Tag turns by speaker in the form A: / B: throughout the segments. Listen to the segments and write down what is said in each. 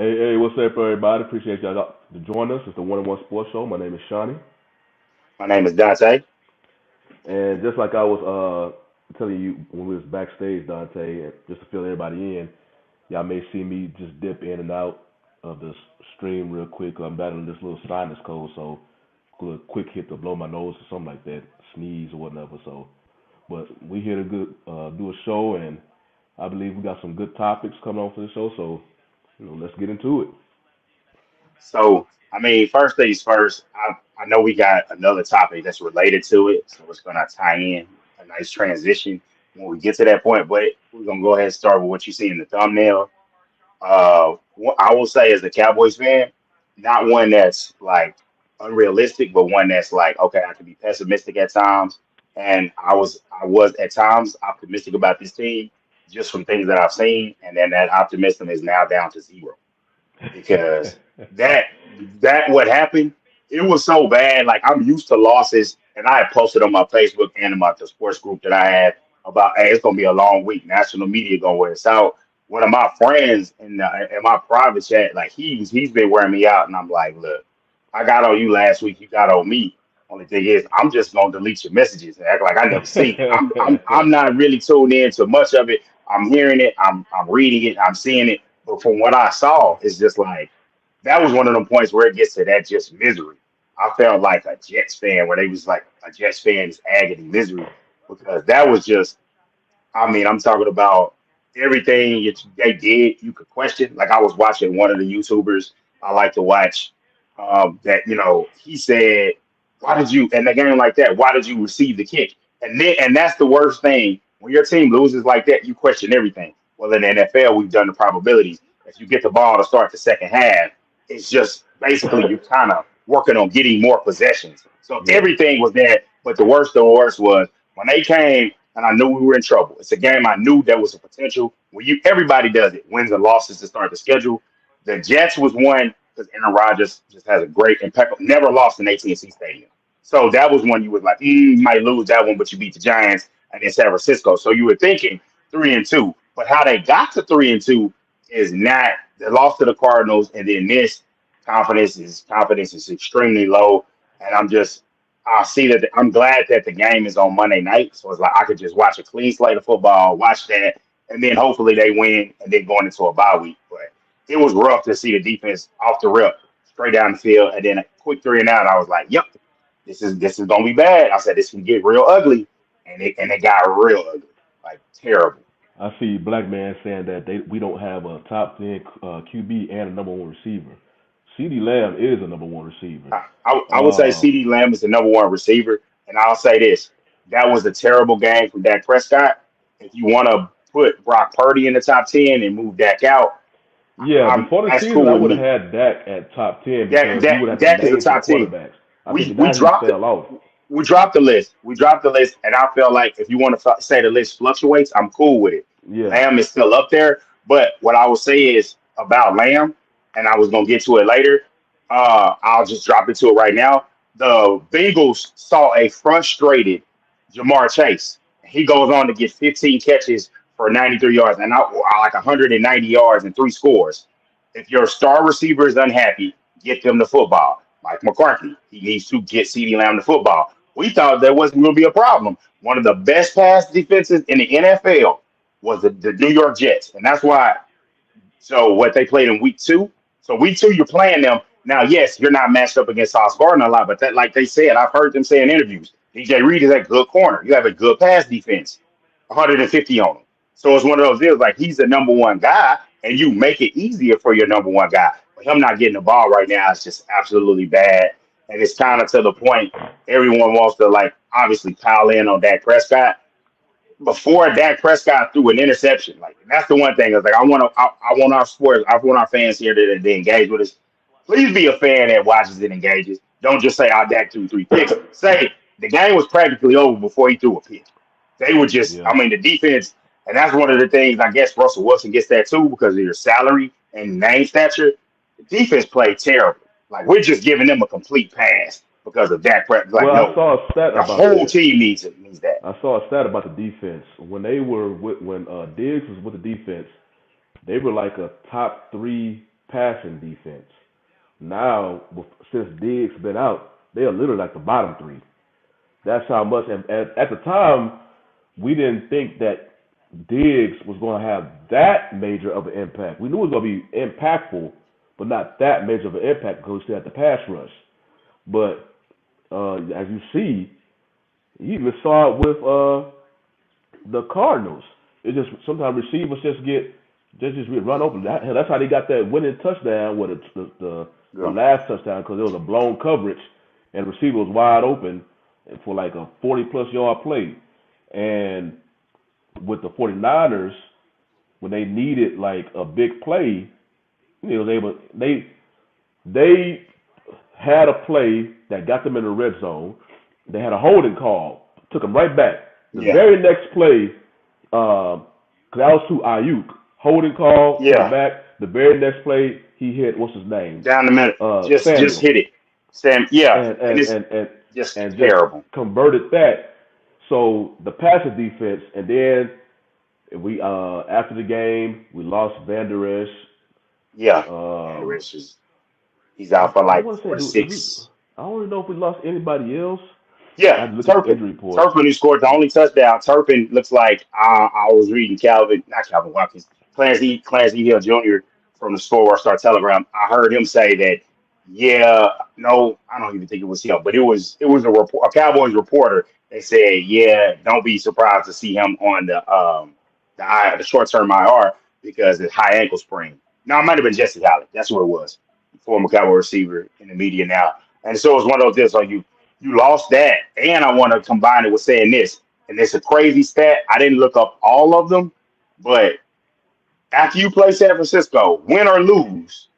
A: Hey, what's up, everybody? Appreciate y'all to join us. It's the One on One Sports Show. My name is Shawnee,
B: My name is Dante.
A: and just like I was telling you when we was backstage, Dante, and just to fill everybody in, y'all may see me just dip in and out of the stream real quick. I'm battling this little sinus cold, so a quick hit to blow my nose or something like that, sneeze or whatever. So, but we here to do a show, and I believe we got some good topics coming on for the show. So, let's get into it.
B: So, first things first, I know we got another topic that's related to it, so it's going to tie in a nice transition when we get to that point. But we're going to go ahead and start with what you see in the thumbnail. I will say, as a Cowboys fan, not one that's like unrealistic, but one that's like, okay, I can be pessimistic at times, and I was at times optimistic about this team just from things that I've seen, and then that optimism is now down to zero because that that what happened, it was so bad. Like I'm used to losses, and I had posted on my Facebook and in my the sports group that I had about, hey, it's gonna be a long week. National media gonna wear us out. One of my friends in my private chat, like he's been wearing me out, and I'm like, look, I got on you last week, you got on me. Only thing is, I'm just gonna delete your messages and act like I never seen it. I'm not really tuned in to much of it. I'm hearing it, I'm reading it, I'm seeing it, but from what I saw, it's just like that was one of them points where it gets to that just misery. I felt like a Jets fan where they was like a Jets fan's agony misery because that was just. I'm talking about everything they did. You could question. Like I was watching one of the YouTubers I like to watch. That he said, "Why did you in a game like that? Why did you receive the kick?" And that's the worst thing when your team loses like that. You question everything. Well, in the NFL, we've done the probabilities. If you get the ball to start the second half, it's just basically you're kind of working on getting more possessions. So
A: Yeah.
B: everything was there, but the worst of the worst was when they came and I knew we were in trouble. It's a game I knew there was a potential. When you everybody does it, wins and losses to start the schedule. The Jets was one because Aaron Rodgers just has a great impeccable, never lost in AT&T Stadium. So that was one you was like, you might lose that one, but you beat the Giants and then San Francisco. So you were thinking 3-2, but how they got to 3-2 is not they lost to the Cardinals, and then this confidence is extremely low, and I see that I'm glad that the game is on Monday night, so it's like I could just watch a clean slate of football, watch that, and then hopefully they win, and then going into a bye week. But it was rough to see the defense off the rip, straight down the field, and then a quick three and out. I was like, "Yep, this is gonna be bad." I said, "This can get real ugly," and it got real ugly, like terrible.
A: I see black man saying that we don't have a top 10 QB and a number one receiver. CD Lamb is a number one receiver.
B: I would say
A: Uh,
B: CeeDee Lamb is the number one receiver, and I'll say this: that was a terrible game from Dak Prescott. If you want to put Brock Purdy in the top 10 and move Dak out,
A: yeah, before the
B: that's
A: season,
B: cool
A: I
B: with
A: would have
B: me.
A: had Dak at top 10
B: Dak,
A: because he would
B: Dak,
A: have to
B: Dak is a
A: name some
B: top 10.
A: quarterbacks. I think
B: We we
A: now he
B: dropped
A: fell off.
B: we dropped the list. We dropped the list, and I feel like if you want to say the list fluctuates, I'm cool with it.
A: Yeah,
B: Lamb is still up there, but what I will say is about Lamb, and I was gonna get to it later. I'll just drop into it right now. The Bengals saw a frustrated Jamar Chase. He goes on to get 15 catches for 93 yards, and I like 190 yards and three scores. If your star receiver is unhappy, get them the football. Mike McCarthy, he needs to get CeeDee Lamb the football. We thought that wasn't going to be a problem. One of the best pass defenses in the NFL was the New York Jets, and that's why. So what they played in week two. So week two, you're playing them now. Yes, you're not matched up against Sauce Gardner a lot, but that, like they said, I've heard them say in interviews, DJ Reed is a good corner. You have a good pass defense, 150 on him. So it's one of those deals like he's the number one guy, and you make it easier for your number one guy. But him not getting the ball right now is just absolutely bad, and it's kind of to the point everyone wants to like obviously pile in on Dak Prescott before Dak Prescott threw an interception. Like that's the one thing. Is like I want our sports, I want our fans here to engage with us. Please be a fan that watches and engages. Don't just say, "I Dak threw three picks." Say the game was practically over before he threw a pick. They were just,
A: yeah.
B: the defense, and that's one of the things I guess Russell Wilson gets that too because of your salary and name stature. The defense played terrible. Like we're just giving them a complete pass because of Dak Prescott. Like
A: Well, I
B: no,
A: saw a stat
B: the
A: about
B: whole
A: that.
B: team needs that.
A: I saw a stat about the defense when they were when Diggs was with the defense. They were like a top three passing defense. Now, since Diggs been out, they are literally like the bottom three. That's how much. And at the time, we didn't think that Diggs was going to have that major of an impact. We knew it was going to be impactful, but not that major of an impact because we still had the pass rush. But as you see, you even saw it with the Cardinals. It just sometimes receivers just get run open. That's how they got that winning touchdown with the
B: Yeah.
A: last touchdown because it was a blown coverage and the receiver was wide open for like a 40-plus yard play. And with the 49ers, when they needed like a big play, they was able they had a play that got them in the red zone. They had a holding call, took them right back. The
B: Yeah.
A: very next play, that was to Ayuk, holding call, took him
B: Yeah.
A: back. The very next play, he hit what's his name,
B: Down the middle. Just
A: Samuel,
B: hit it. Sam, yeah.
A: and
B: And
A: and
B: it's
A: and and
B: just
A: and just
B: terrible.
A: converted that. So the passing defense, and then we after the game we lost Van Der Esch.
B: Yeah. And the
A: Um,
B: rest is he's out for
A: I
B: like
A: want to say,
B: four to
A: did we?
B: six.
A: I don't even know if we lost anybody else. I
B: Yeah,
A: had to look at the
B: Turpin.
A: injury report.
B: Turpin who scored the only touchdown. Turpin looks like I was reading not Calvin Watkins, Clarence E. Hill Jr. from the Score Star Telegram. I heard him say that. Yeah, no, I don't even think it was him, but it was a Cowboys reporter. They said, yeah, don't be surprised to see him on the short term IR because it's high ankle sprain. No, it might have been Jesse Hallett. That's what it was. Former Cowboy receiver in the media now. And so it's one of those deals like you lost that. And I want to combine it with saying this. And it's a crazy stat. I didn't look up all of them, but after you play San Francisco, win or lose,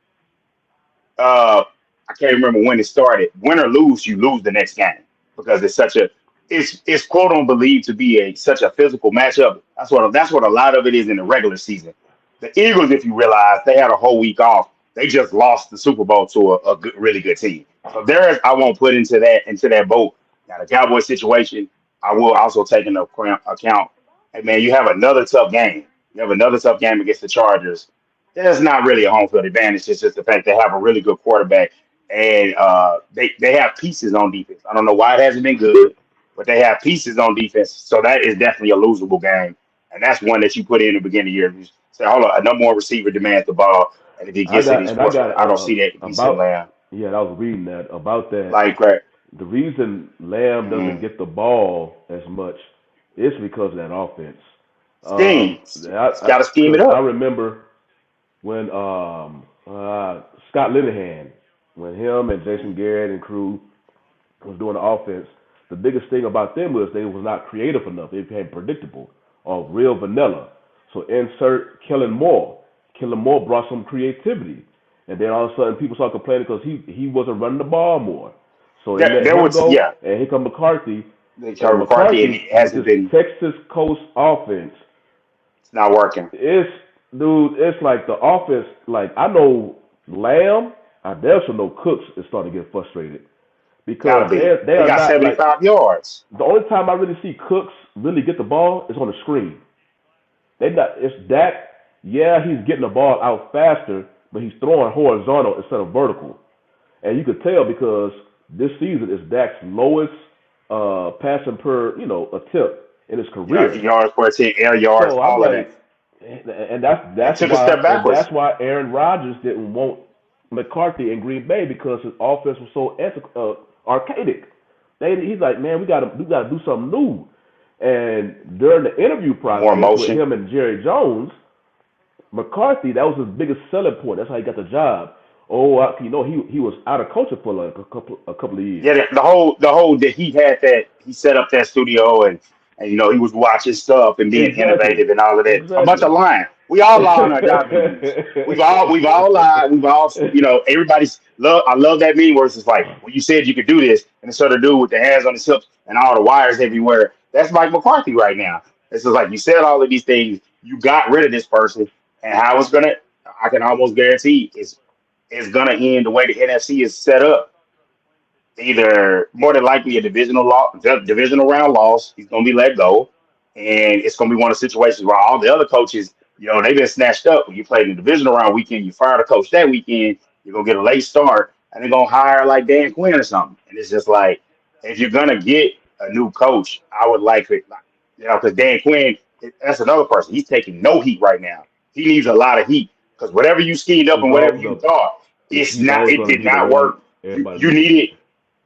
B: I can't remember when it started. Win or lose, you lose the next game because it's quote unquote believed to be such a physical matchup. That's what a lot of it is in the regular season. The Eagles, if you realize, they had a whole week off. They just lost the Super Bowl to a good, really good team. So I won't put into that boat. Now the Cowboys situation, I will also take into account. Hey man, you have another tough game. You have another tough game against the Chargers. There's not really a home field advantage. It's just the fact they have a really good quarterback and they have pieces on defense. I don't know why it hasn't been good, but they have pieces on defense. So that is definitely a losable game, and that's one that you put in the beginning of the year. You say, hold on, a number one receiver demands the ball, and if he gets it, he's
A: I
B: forced.
A: got
B: I don't see that decent
A: about
B: Lamb.
A: yeah, I was reading that about that.
B: Like right,
A: The reason Lamb doesn't
B: mm,
A: get the ball as much is because of that offense.
B: schemes. It's got to scheme it
A: Because I
B: up.
A: remember when Scott Linehan, when him and Jason Garrett and crew was doing the offense, the biggest thing about them was they was not creative enough. They became predictable or real vanilla. So insert Kellen Moore. Kellen Moore brought some creativity. And then all of a sudden people started complaining because he wasn't running the ball more. So they let
B: There
A: him
B: was
A: go, and here come McCarthy.
B: they
A: And
B: tried McCarthy, and
A: McCarthy
B: it
A: with
B: hasn't
A: this
B: been.
A: Texas Coast offense,
B: It's not working.
A: it's dude, it's like the offense. Like I know Lamb, I also know Cooks is starting to get frustrated
B: Gotta
A: because
B: be.
A: they
B: They
A: are
B: got
A: not like
B: 75 yards.
A: the only time I really see Cooks really get the ball is on the screen. They not it's Dak. Yeah, he's getting the ball out faster, but he's throwing horizontal instead of vertical, and you could tell because this season is Dak's lowest passing per attempt in his
B: Yeah,
A: career.
B: yards per attempt, air yards,
A: So I'm
B: all of that.
A: like, and that's
B: They
A: that's
B: took a
A: why
B: step
A: and
B: backwards.
A: that's why Aaron Rodgers didn't want McCarthy in Green Bay because his offense was so archaic. He's like, man, we gotta do something new. And during the interview
B: More
A: process with
B: motion.
A: him and Jerry Jones, McCarthy, that was his biggest selling point. That's how he got the job. Oh, he was out of culture for like a couple of years.
B: Yeah, the whole that he had that he set up that studio and he was watching stuff and being
A: Exactly,
B: innovative and all of that. A bunch
A: exactly.
B: of lying. We all lie on our job interviews. We've all lied. Everybody's love. I love that meme where it's just like when you said you could do this and it's sort of dude with the hands on his hips and all the wires everywhere. That's Mike McCarthy right now. It's just like you said all of these things. You got rid of this person and how it's gonna. I can almost guarantee it's gonna end the way the NFC is set up either more than likely a divisional round loss. He's going to be let go, and it's going to be one of the situations where all the other coaches they've been snatched up. When you played in the divisional round weekend, you fire the coach that weekend, you're gonna get a late start, and they're gonna hire like Dan Quinn or something. And it's just like, if you're gonna get a new coach, I would like it, because Dan Quinn, that's another person. He's taking no heat right now. He needs a lot of heat because whatever you schemed up
A: He's
B: and whatever
A: always
B: you
A: up.
B: thought,
A: He's always
B: it
A: going to
B: did
A: be the
B: not
A: one
B: work. You
A: everybody
B: you
A: looks at.
B: needed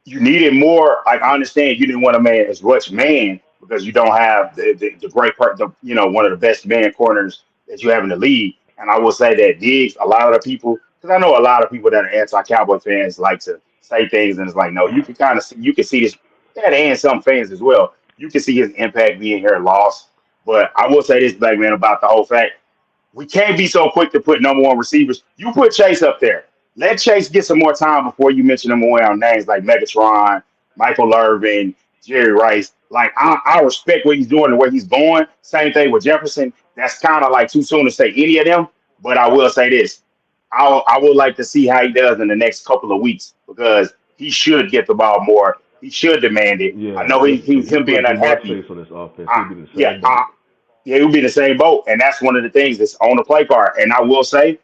B: you needed more. Like, I understand you didn't want a man as much man because you don't have the great part, one of the best man corners that you have in the league. And I will say that Diggs, a lot of the people, because I know a lot of people that are anti-Cowboy fans like to say things, and it's like, no, you can kind of see, you can see this, that, and some fans as well. You can see his impact being here lost. But I will say this, Black Man, about the whole fact we can't be so quick to put number one receivers. You put Chase up there. Let Chase get some more time before you mention them away on names like Megatron, Michael Irvin, Jerry Rice. Like, I respect what he's doing and where he's going. Same thing with Jefferson. That's kind of like too soon to say any of them. But I will say this. I would like to see how he does in the next couple of weeks because he should get the ball more. He should demand it. I
A: Yeah,
B: know
A: if you
B: him being
A: put Jamar
B: unhappy.
A: Chase on this offense,
B: I,
A: he'll be in the
B: yeah,
A: same boat.
B: yeah, it would be the same boat. And that's one of the things that's on the play card. And I will say,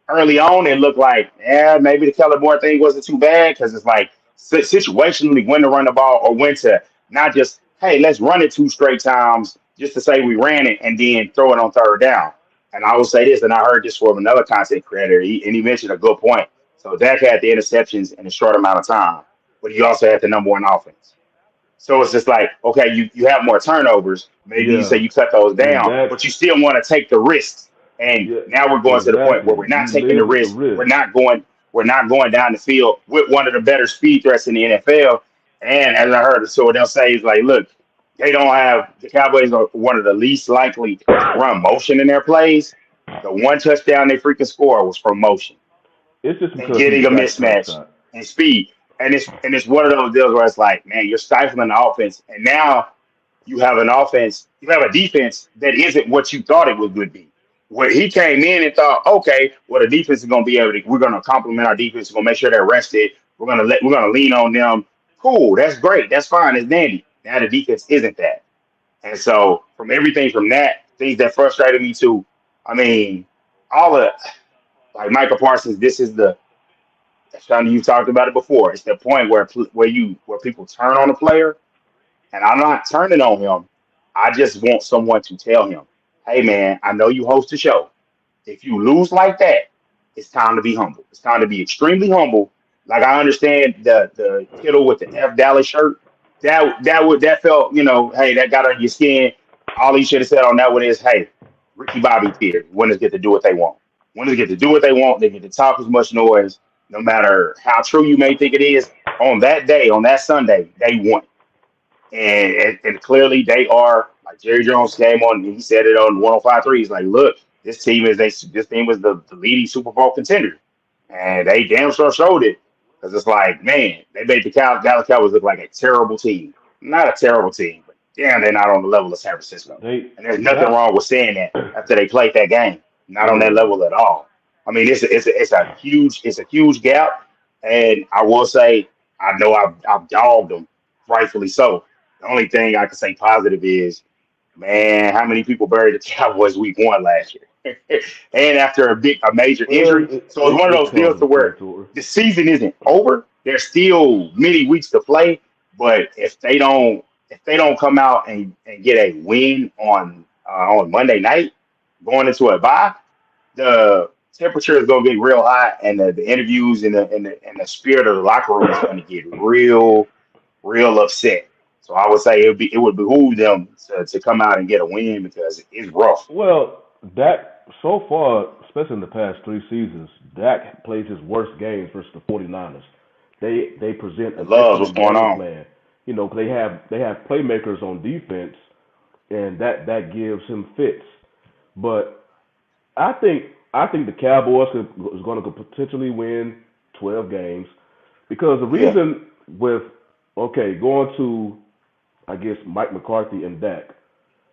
B: early on, it looked like, yeah, maybe the Kellen Moore thing wasn't too bad because it's like situationally when to run the ball or when to not just, hey, let's run it two straight times just to say we ran it and then throw it on third down. And I will say this, and I heard this from another content creator, and he mentioned a good point. So Dak had the interceptions in a short amount of time, but he also had the number one offense. So it's just like, okay, you have more turnovers. Maybe you say
A: Yeah,
B: you cut those
A: with
B: down,
A: that,
B: but you still want to take the risks. And
A: yeah,
B: now we're going to the point where
A: exactly.
B: we're not
A: You
B: taking the
A: live with the
B: risk.
A: risk.
B: We're not going down the field with one of the better speed threats in the NFL. And as I heard, so they'll say is like, look, the Cowboys are one of the least likely to run motion in their plays. The one touchdown they freaking score was from motion
A: It's just
B: and
A: because
B: getting
A: he's
B: a
A: Dak
B: mismatch
A: Prescott.
B: and speed. And it's one of those deals where it's like, man, you're stifling the offense, and now you have a defense that isn't what you thought it would be. Where he came in and thought, okay, well, the defense is going to be able to, we're going to complement our defense, we're going to make sure they're rested, we're going to lean on them. Cool, that's great, that's fine, it's dandy. Now the defense isn't that, and so from everything from that, things that frustrated me too. I mean, all of like Michael Parsons, this is the Sean, you talked about it before. It's the point where people turn on a player, and I'm not turning on him. I just want someone to tell him, "Hey, man, I know you host a show. If you lose like that, it's time to be humble. It's time to be extremely humble." Like, I understand the Kittle with the F Dallas shirt. That felt, hey, that got on your skin. All he should have said on that one is, "Hey, Ricky Bobby here. Winners get to do what they want. Winners get to do what they want. They get to talk as much noise, no matter how true you may think it is. On that day, on that Sunday, they won." And clearly they are, like Jerry Jones came on and he said it on 105.3. He's like, look, this team was the leading Super Bowl contender. And they damn sure showed it. Because it's like, man, they made the Dallas Cowboys look like a terrible team. Not a terrible team, but damn, they're not on the level of San Francisco.
A: They
B: And there's nothing
A: that
B: wrong with saying that after they played that game. Not on that
A: yeah.
B: level at all. I mean, it's a huge gap. And I will say, I know I've dogged them, rightfully so. The only thing I can say positive is, man, how many people buried the Cowboys week one last year? And after a major
A: Well,
B: injury. So it's one of
A: it
B: those
A: comes
B: deals to
A: with the
B: where
A: territory.
B: the season isn't over. There's still many weeks to play. But if they don't come out and get a win on Monday night, going into a bye, the temperature is going to get real hot, and the interviews and the spirit of the locker room is going to get real upset. So I would say it would behoove them to come out and get a win because it's rough.
A: Well, Dak, so far, especially in the past three seasons, Dak plays his worst games versus the 49ers. They present
B: The
A: an
B: loves, what's
A: excellent
B: going
A: game
B: on?
A: plan. They have playmakers on defense, and that gives him fits. But I think the Cowboys is going to potentially win 12 games because the
B: Yeah,
A: reason with going to I guess Mike McCarthy and Dak.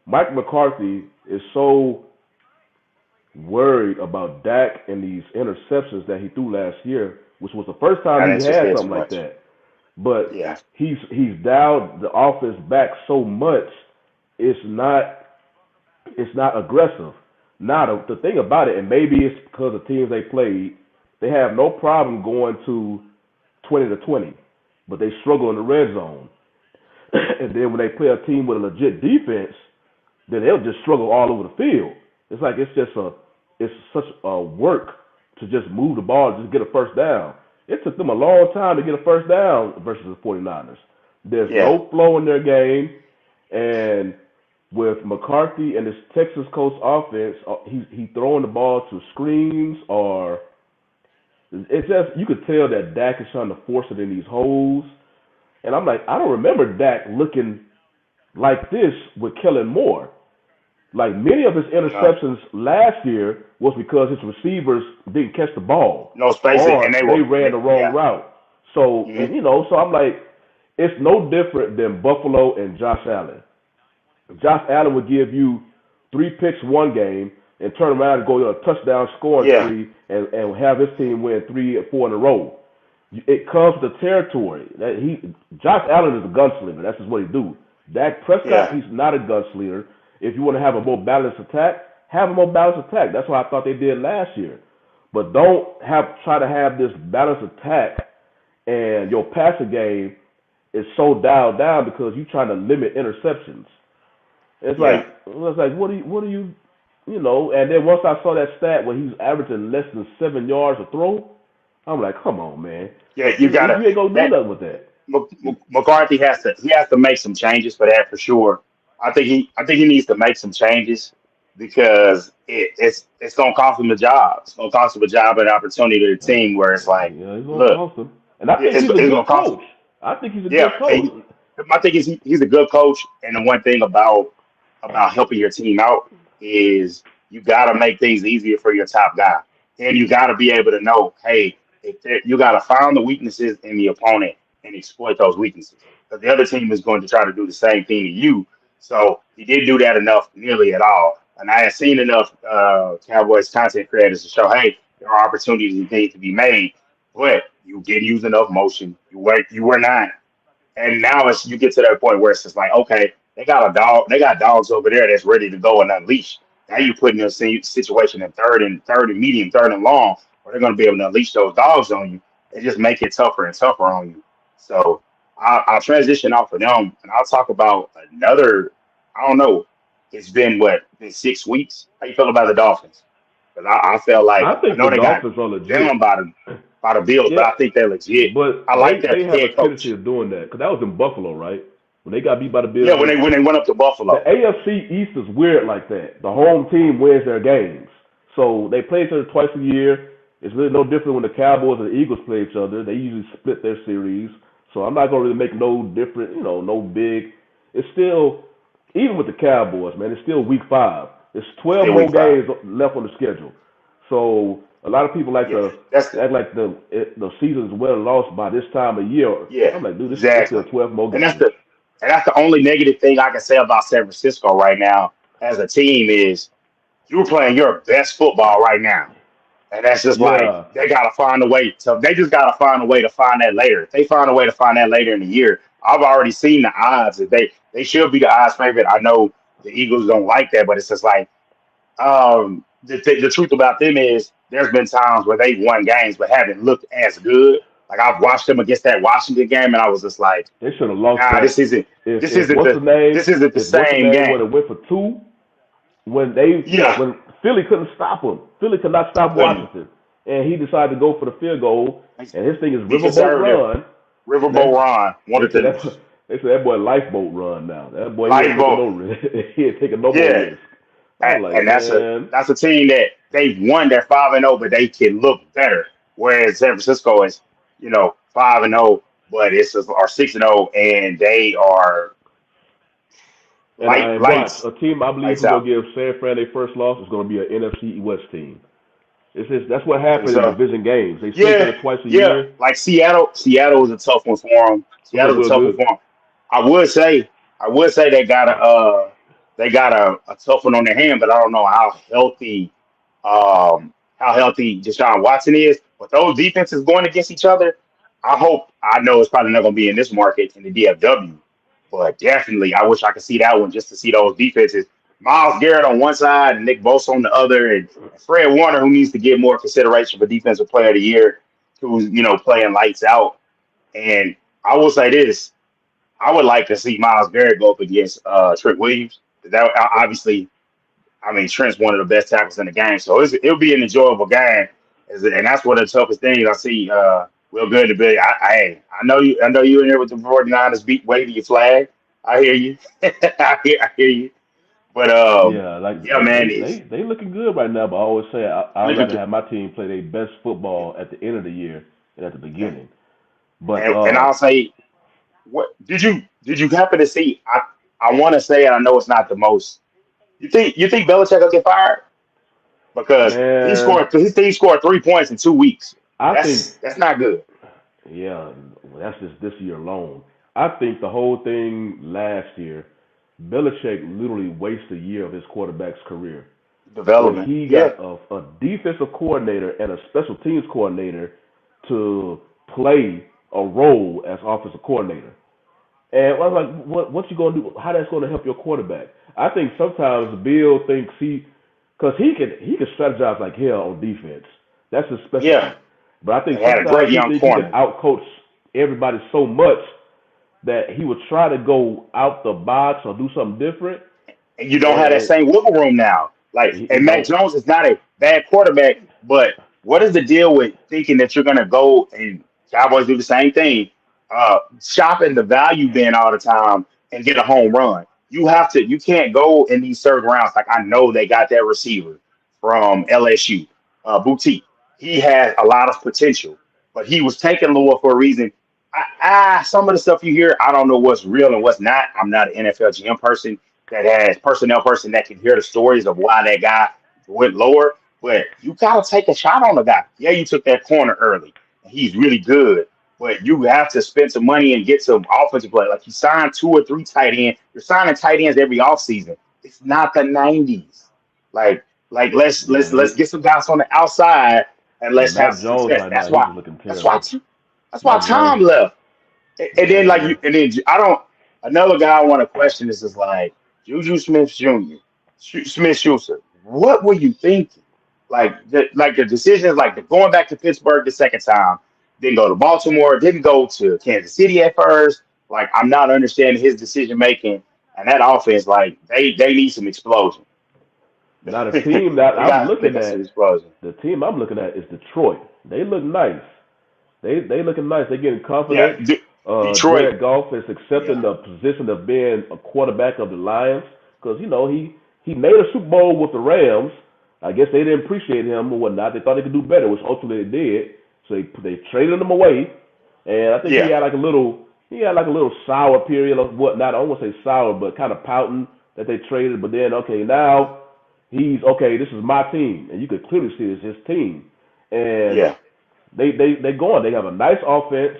A: Mike McCarthy is so worried about Dak and these interceptions that he threw last year, which was the first time
B: not
A: he had
B: interested too
A: something like
B: much.
A: that. But
B: Yeah,
A: he's dialed the offense back so much, it's not it's not aggressive. Now the thing about it, and maybe it's because the teams they played, they have no problem going to 20-20, but they struggle in the red zone. And then when they play a team with a legit defense, then they'll just struggle all over the field. It's like it's such a work to just move the ball and just get a first down. It took them a long time to get a first down versus the 49ers. There's
B: Yeah,
A: no flow in their game, and with McCarthy and his Texas Coast offense, he throwing the ball to screens or it's just you could tell that Dak is trying to force it in these holes. And I'm like, I don't remember Dak looking like this with Kellen Moore. Like many of his
B: no,
A: interceptions last year was because his receivers didn't catch the ball
B: no spacing, and
A: or
B: they
A: they
B: were,
A: ran the wrong
B: yeah,
A: route. So
B: hmm
A: and so I'm like, it's no different than Buffalo and Josh Allen. Josh Allen would give you 3 picks one game and turn around and go on a touchdown scoring
B: yeah,
A: spree and have his team win 3 or 4 in a row. It comes with the territory. Josh Allen is a gunslinger. That's just what he do. Dak Prescott,
B: yeah,
A: he's not a gunslinger. If you want to have a more balanced attack, have a more balanced attack. That's what I thought they did last year. But don't try to have this balanced attack and your passing game is so dialed down because you're trying to limit interceptions.
B: yeah.
A: It's like what do you. And then once I saw that stat where he's averaging less than 7 yards a throw, I'm like, come on, man,
B: Yeah, you gotta
A: you ain't gonna do
B: that
A: nothing with that.
B: McCarthy has to make some changes for that for sure. I think he needs to make some changes because it's gonna cost him a job. It's gonna cost him a job and opportunity to the team where it's like,
A: Yeah, he's gonna
B: look,
A: cost him, and I think
B: it's,
A: he's a
B: it's gonna
A: good
B: cost him.
A: coach. I think he's a
B: Yeah,
A: good coach.
B: my thing is he's a good coach, and the one thing about helping your team out is you got to make things easier for your top guy, and you got to be able to know, hey, you got to find the weaknesses in the opponent and exploit those weaknesses because the other team is going to try to do the same thing to you. So he didn't do that enough, nearly at all. And I have seen enough Cowboys content creators to show, hey, there are opportunities that need to be made, but you didn't use enough motion. You were not, and now it's you get to that point where it's just like, okay, they got dogs over there that's ready to go and unleash. Now you put in a situation in third and medium, third and long, where they're going to be able to unleash those dogs on you and just make it tougher and tougher on you. So I'll transition off of them and I'll talk about another. I don't know. It's been 6 weeks. How you feel about the Dolphins? Because I felt like
A: I
B: I
A: think
B: know
A: the
B: they got
A: Dolphins are
B: down
A: legit.
B: by the Bills, but
A: Yeah,
B: I think they're legit.
A: but
B: I like their
A: they have a
B: head
A: tendency
B: coach.
A: of doing that because that was in Buffalo, right? When they got beat by the
B: Yeah, when
A: Bills.
B: they went up to
A: The
B: Buffalo.
A: AFC East is weird like that. The home team wins their games, so they play each other twice a year. It's really no different when the Cowboys and the Eagles play each other. They usually split their series, so I'm not gonna really make no different, no big. It's still even with the Cowboys, man. It's still week 5. There's 12
B: Still
A: more
B: week five.
A: games left on the schedule, so a lot of people like
B: Yeah,
A: to
B: that's
A: act like the season's well and lost by this time of year.
B: yeah,
A: I'm like, dude, it's still
B: exactly.
A: 12 more
B: And that's
A: games.
B: the and that's the only negative thing I can say about San Francisco right now as a team is you're playing your best football right now. And that's just like
A: Yeah,
B: they gotta find a way to they just gotta find a way to find that later. If they find a way to find that later in the year, I've already seen the odds that they should be the odds favorite. I know the Eagles don't like that, but it's just like the truth about them is there's been times where they've won games but haven't looked as good. Like I've watched them against that Washington game, and I was just like,
A: they should have lost
B: nah,
A: that.
B: this isn't
A: If
B: this
A: if
B: isn't
A: what's
B: the
A: the name?
B: this isn't the
A: If what's the
B: same
A: name would
B: game.
A: have went for 2
B: Yeah,
A: when Philly couldn't stop him. Philly could not
B: they
A: stop
B: couldn't.
A: Washington, and he decided to go for the field goal. And his thing is
B: Be
A: Riverboat
B: conservative.
A: Run.
B: Riverboat
A: They
B: Ron
A: they
B: wanted
A: said
B: to
A: that boy lifeboat run now. That boy he ain't taking
B: lifeboat.
A: no risk. He ain't taking no more
B: Yeah,
A: risk. I'm like,
B: and
A: man,
B: that's a team that they've won. They're 5-0, but they can look better. Whereas San Francisco is, 5-0, but it's just, or 6-0, and they are
A: and I watch
B: lights
A: a team I believe
B: lights
A: who's gonna
B: out.
A: give San Fran their first loss is gonna be an NFC West team. It's just that's what
B: I think
A: happened in
B: so.
A: division games. They play each
B: Yeah,
A: other twice a
B: yeah.
A: year.
B: Like Seattle. Seattle is a tough one for them.
A: What's up,
B: Seattle's a
A: Will
B: tough one
A: Good?
B: for them. I would say, they got a tough one on their hand, but I don't know how healthy Deshaun Watson is. But those defenses going against each other, I know it's probably not going to be in this market in the DFW, but definitely I wish I could see that one just to see those defenses. Miles Garrett on one side and Nick Bosa on the other, and Fred Warner, who needs to get more consideration for Defensive Player of the Year, who's playing lights out. And I will say this: I would like to see Miles Garrett go up against Trent Williams. That obviously, I mean, Trent's one of the best tackles in the game, so it'll be an enjoyable game. And that's one of the toughest things I see. Will Good to be. I know you. I know you in there with the 49ers beat waving your flag. I hear you. I hear you. But
A: Yeah, like
B: yeah, man,
A: they looking good right now. But I always say I'd
B: look at
A: rather have my team play their best football at the end of the year than at the
B: yeah.
A: beginning. But
B: And I'll say, what did you happen to see? I want to say, and I know it's not the most. You think Belichick will get fired because
A: man,
B: his team scored 3 points in 2 weeks.
A: I think
B: That's not good.
A: yeah, well, that's just this year alone. I think the whole thing last year, Belichick literally wasted a year of his quarterback's career when
B: Development,
A: he
B: yeah,
A: got a defensive coordinator and a special teams coordinator to play a role as offensive coordinator. And I was like, what you gonna do? How that's gonna help your quarterback? I think sometimes Bill thinks because he can strategize like hell on defense. That's his
B: yeah.
A: specialty. But I think
B: And had a
A: sometimes
B: great
A: he
B: young
A: thinks he can
B: corner,
A: outcoach everybody so much that he would try to go out the box or do something different,
B: and you don't have that
A: and
B: same wiggle room now. Like,
A: he
B: and Mac
A: don't.
B: Jones is not a bad quarterback, but what is the deal with thinking that you're gonna go and Cowboys do the same thing, shopping the value bin all the time and get a home run? You can't go in these third rounds. Like I know they got that receiver from LSU, Boutique. He has a lot of potential, but he was taken lower for a reason. Some of the stuff you hear, I don't know what's real and what's not. I'm not an NFL GM person that has personnel person that can hear the stories of why that guy went lower. But you gotta take a shot on the guy. Yeah, you took that corner early, and he's really good. But you have to spend some money and get some offensive play. Like you signed two or three tight ends. You're signing tight ends every offseason. It's not the '90s. Like like let's
A: Yeah,
B: let's let's get some guys on the outside and let's have
A: Mac
B: some
A: Jones
B: success.
A: right now
B: That's
A: he's
B: why.
A: just looking
B: That's why.
A: terrible.
B: That's why
A: Mac Jones,
B: Tom left. And then like
A: yeah,
B: you, and then I don't. Another guy I want to question is like Juju Smith Jr. Smith Schuster. What were you thinking? Like the decisions, like the going back to Pittsburgh the second time, didn't go to Baltimore, didn't go to Kansas City at first. Like I'm not understanding his decision making and that offense. Like they need some explosion.
A: now the team that
B: They got some explosion.
A: the team I'm looking at is Detroit. They look nice. They looking nice. They getting
B: Yeah,
A: confident.
B: Detroit.
A: Jared Goff is accepting
B: Yeah,
A: the position of being a quarterback of the Lions because he made a Super Bowl with the Rams. I guess they didn't appreciate him or whatnot. They thought they could do better, which ultimately they did. So they traded him away, and I think
B: yeah,
A: he had like a little sour period of whatnot. I don't want to say sour, but kind of pouting that they traded. But then okay, now he's okay. This is my team, and you could clearly see it's his team, and
B: yeah.
A: they going. They have a nice offense.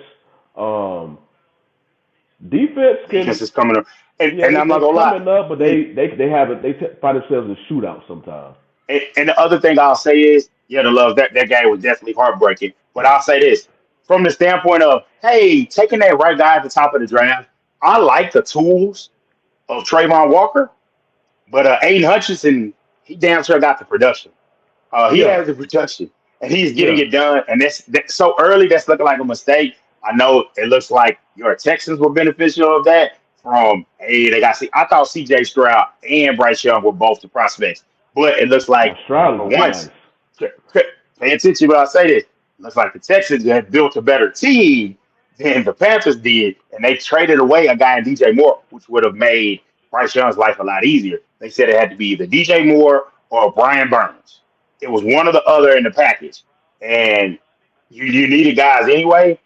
A: Um, defense
B: Defense
A: can
B: is coming up,
A: yeah
B: and I'm not
A: it's
B: gonna lie.
A: coming up, but they have it. Find themselves in shootouts sometimes.
B: And the other thing I'll say is, yeah, the love that game was definitely heartbreaking. But I'll say this from the standpoint of, hey, taking that right guy at the top of the draft, I like the tools of Trayvon Walker, but Aiden Hutchinson, he damn sure got the production. He
A: Yeah,
B: has the production, and he's getting
A: yeah.
B: it done. And that's so early. That's looking like a mistake. I know it looks like your Texans were beneficial of that. From hey, they got. I thought C.J. Stroud and Bryce Young were both the prospects, but it looks
A: Now
B: like
A: Stroud is
B: for
A: looking nice.
B: once, pay attention when I say this. It looks like the Texans have built a better team than the Panthers did, and they traded away a guy in DJ Moore, which would have made Bryce Young's life a lot easier. They said it had to be either DJ Moore or Brian Burns. It was one or the other in the package, and you needed guys anyway.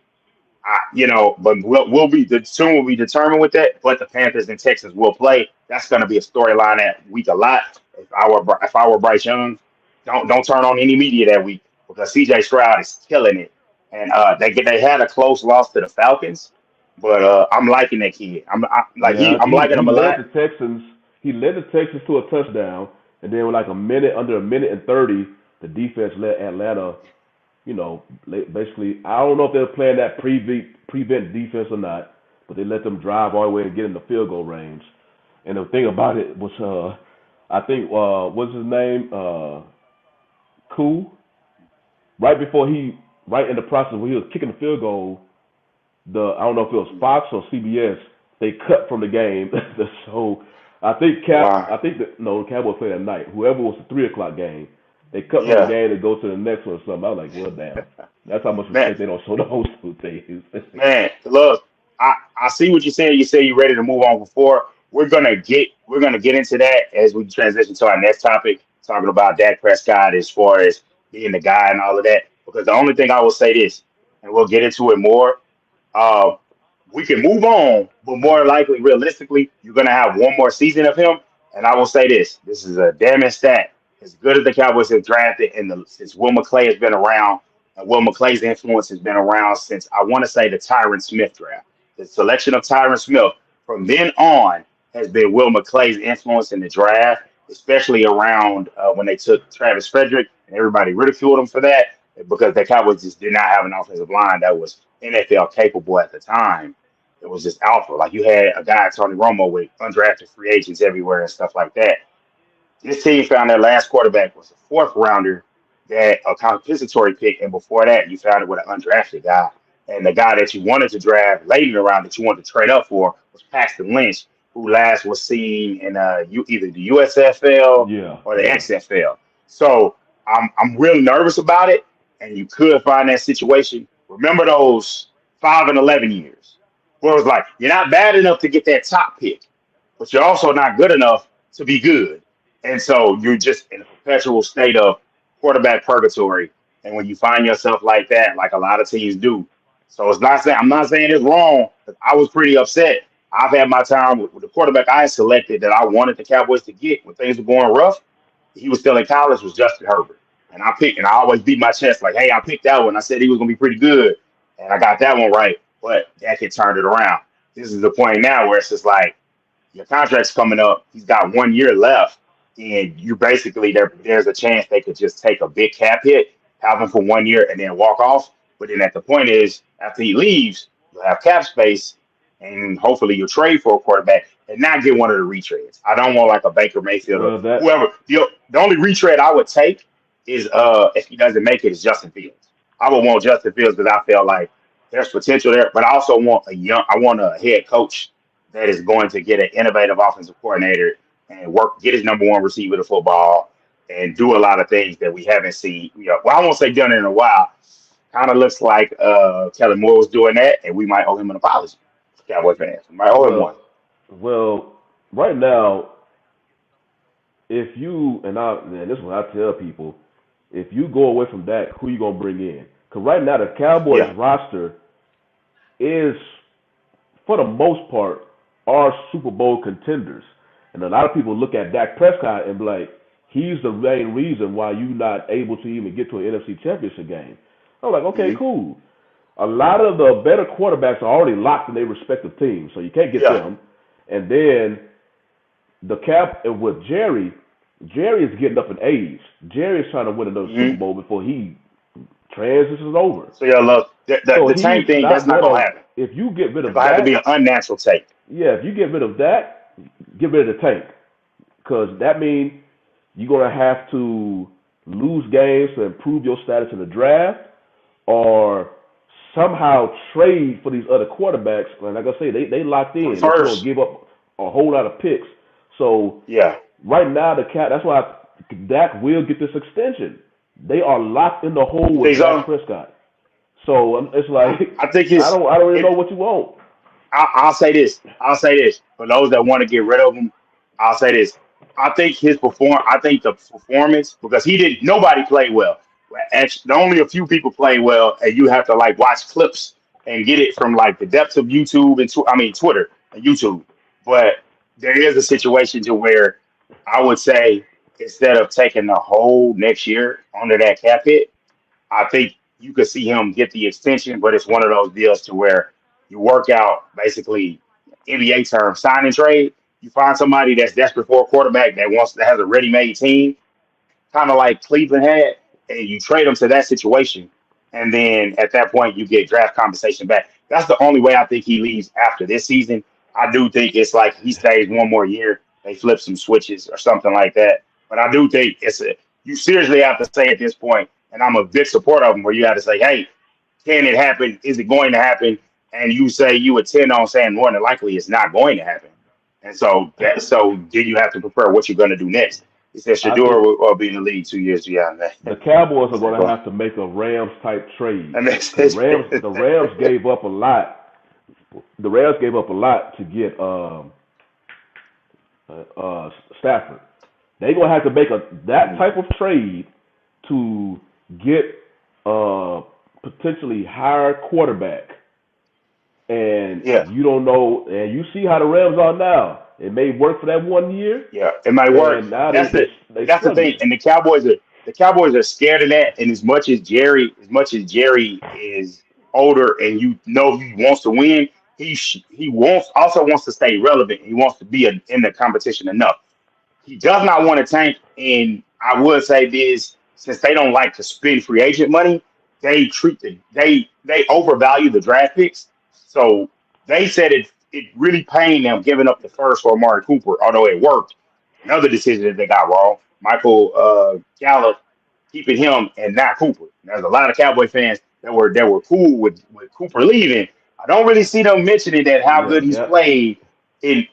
B: But we'll be soon we'll be determined with that. But the Panthers and Texans will play. That's going to be a storyline that week a lot. If I were Bryce Young, don't turn on any media that week because C.J. Stroud is killing it, and they had a close loss to the Falcons, but I'm liking that kid.
A: Yeah,
B: I'm liking
A: he
B: him a
A: led
B: lot.
A: the Texans. He led the Texans to a touchdown, and then with like under a minute and 30, the defense let Atlanta. Basically, I don't know if they're playing that prevent defense or not, but they let them drive all the way and get in the field goal range. And the thing about it was, I think what's his name? Cool. Right before right in the process when he was kicking the field goal, I don't know if it was Fox or CBS, they cut from the game. So
B: Wow.
A: I think that no, the Cowboys played at night. Whoever was the 3 o'clock game, they cut from the
B: Yeah.
A: game to go to the next one or something. I was like, well, damn. That's how much
B: Man,
A: respect they don't show the host to things.
B: man, look, I see what you're saying. You say you're ready to move on before. We're gonna get into that as we transition to our next topic, talking about Dak Prescott as far as being the guy and all of that. Because the only thing I will say this, and we'll get into it more. Uh, we can move on, but more likely, realistically, you're going to have one more season of him. And I will say this: this is a damning stat. As good as the Cowboys have drafted, since Will McClay has been around, Will McClay's influence has been around since I want to say the Tyron Smith draft. The selection of Tyron Smith from then on has been Will McClay's influence in the draft, especially around when they took Travis Frederick, and everybody ridiculed him for that because the Cowboys just did not have an offensive line that was NFL capable at the time. It was just alpha. Like you had a guy, Tony Romo, with undrafted free agents everywhere and stuff like that. This team found their last quarterback was a fourth rounder, that a compensatory pick, and before that, you found it with an undrafted guy. And the guy that you wanted to draft late in the round that you wanted to trade up for was Paxton Lynch, who last was seen in either the USFL
A: Yeah,
B: or the
A: yeah.
B: XFL. So I'm really nervous about it, and you could find that situation. Remember those 5 and 11 years where it was like you're not bad enough to get that top pick, but you're also not good enough to be good. And so you're just in a perpetual state of quarterback purgatory. And when you find yourself like that, like a lot of teams do, so I'm not saying it's wrong. But I was pretty upset. I've had my time with the quarterback I selected that I wanted the Cowboys to get when things were going rough. He was still in college. Was Justin Herbert, and I always beat my chest like, hey, I picked that one. I said he was going to be pretty good, and I got that one right. But that kid turned it around. This is the point now where it's just like your contract's coming up. He's got 1 year left, and you basically there's a chance they could just take a big cap hit, have him for 1 year, and then walk off. But then at the point is after he leaves, you'll have cap space, and hopefully you'll trade for a quarterback and not get one of the retreads. I don't want like a Baker Mayfield or
A: Well, that
B: whoever. The only retread I would take is if he doesn't make it is Justin Fields. I would want Justin Fields because I feel like there's potential there, but I also want I want a head coach that is going to get an innovative offensive coordinator and get his number one receiver the football and do a lot of things that we haven't seen. Well, I won't say done in a while. Kind of looks like Kellen Moore was doing that, and we might owe him an apology. Cowboy fans, we might owe him one.
A: well, well, right now, if you and this is what I tell people, if you go away from Dak, who you gonna bring in? Because right now the Cowboys
B: Yeah,
A: roster is, for the most part, are Super Bowl contenders. And a lot of people look at Dak Prescott and be like, he's the main reason why you're not able to even get to an NFC Championship game. I'm like, okay,
B: hmm
A: cool. A lot of the better quarterbacks are already locked in their respective teams, so you can't get
B: yeah,
A: them. And then the cap with Jerry is getting up in age. Jerry is trying to win another Super
B: hmm
A: Bowl before he transitions over.
B: So yeah, look,
A: So
B: the
A: he's
B: tank thing that's
A: not
B: not gonna
A: gonna.
B: happen.
A: If you get rid
B: It's
A: of
B: gonna have to be an
A: that,
B: unnatural take.
A: yeah, if you get rid of that, get rid of the tank, because that means you're gonna have to lose games to improve your status in the draft, or somehow trade for these other quarterbacks. And like I say, they locked
B: For
A: in. They're gonna
B: first,
A: give up a whole lot of picks. So
B: yeah.
A: right now, the cat. That's why Dak will get this extension. They are locked in the hole
B: You think
A: with Dak
B: so?
A: Prescott. So it's like
B: I think
A: I don't really know
B: it.
A: what you want.
B: I'll say this. I'll say this for those that want to get rid of him. I'll say this. I think I think the performance because he did. Nobody played well. Actually, only a few people played well, and you have to like watch clips and get it from like the depths of YouTube and Twitter and YouTube. But there is a situation to where I would say instead of taking the whole next year under that cap hit, I think you could see him get the extension, but it's one of those deals to where you work out basically NBA term sign and trade. You find somebody that's desperate for a quarterback that has a ready made team, kind of like Cleveland had, and you trade them to that situation, and then at that point you get draft compensation back. That's the only way I think he leaves after this season. I do think it's like he stays one more year, they flip some switches or something like that. But I do think you seriously have to say at this point, and I'm a big supporter of them, where you have to say, hey, can it happen? Is it going to happen? And you say you attend on saying more than likely it's not going to happen. And so then you have to prepare what you're going to do next. He said
A: I
B: Shador
A: think
B: will be in the league 2 years beyond
A: the
B: that.
A: Cowboys are
B: So
A: going to
B: go.
A: have to make a Rams type trade
B: And that's
A: because the Rams gave up a lot. The Rams gave up a lot to get Stafford. They're gonna have to make that type of trade to get a potentially higher quarterback. And
B: yeah,
A: you don't know, and you see how the Rams are now. It may work for that 1 year,
B: yeah, it might work.
A: and now
B: And
A: they
B: that's the thing.
A: struggling.
B: And the Cowboys are scared of that. And as much as Jerry is older and you know he wants to win, he wants to stay relevant. He wants to be in the competition enough. He does not want to tank. And I would say this, since they don't like to spend free agent money, they overvalue the draft picks. So they said it really pained them giving up the first for Amari Cooper, although it worked. Another decision that they got wrong, Michael Gallup keeping him and not Cooper. There's a lot of Cowboy fans that were cool with Cooper leaving. I don't really see them mentioning that how
A: Yeah,
B: good he's
A: yeah.
B: played in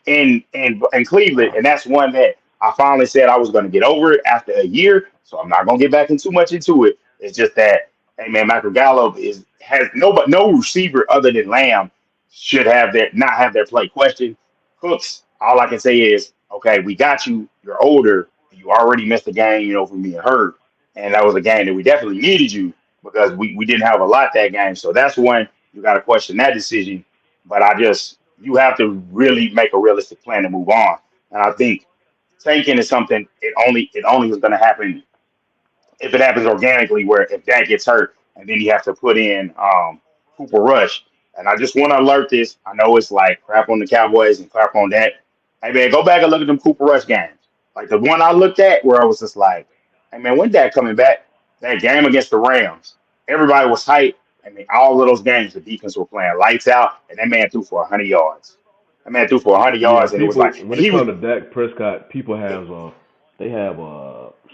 B: Cleveland, and that's one that I finally said I was going to get over it after a year. So I'm not going to get back in too much into it. It's just that, hey man, Michael Gallup has no receiver other than Lamb should not have their play questioned. Cooks, all I can say is, okay, we got you. You're older. You already missed the game, from being hurt, and that was a game that we definitely needed you because we didn't have a lot that game. So that's one you got to question that decision. But you have to really make a realistic plan to move on. And I think tanking is something it only is going to happen if it happens organically, where if Dak gets hurt and then you have to put in Cooper Rush. And I just want to alert this. I know it's like crap on the Cowboys and crap on Dak. Hey man, go back and look at them Cooper Rush games. Like the one I looked at where I was just like, hey man, when Dak coming back? That game against the Rams, everybody was hyped. I mean, all of those games, the defense were playing lights out, and that man threw for 100 yards. That man threw for 100
A: Yeah,
B: yards, and it was
A: people
B: like,
A: when
B: and
A: it
B: he was,
A: comes to Dak Prescott, people have a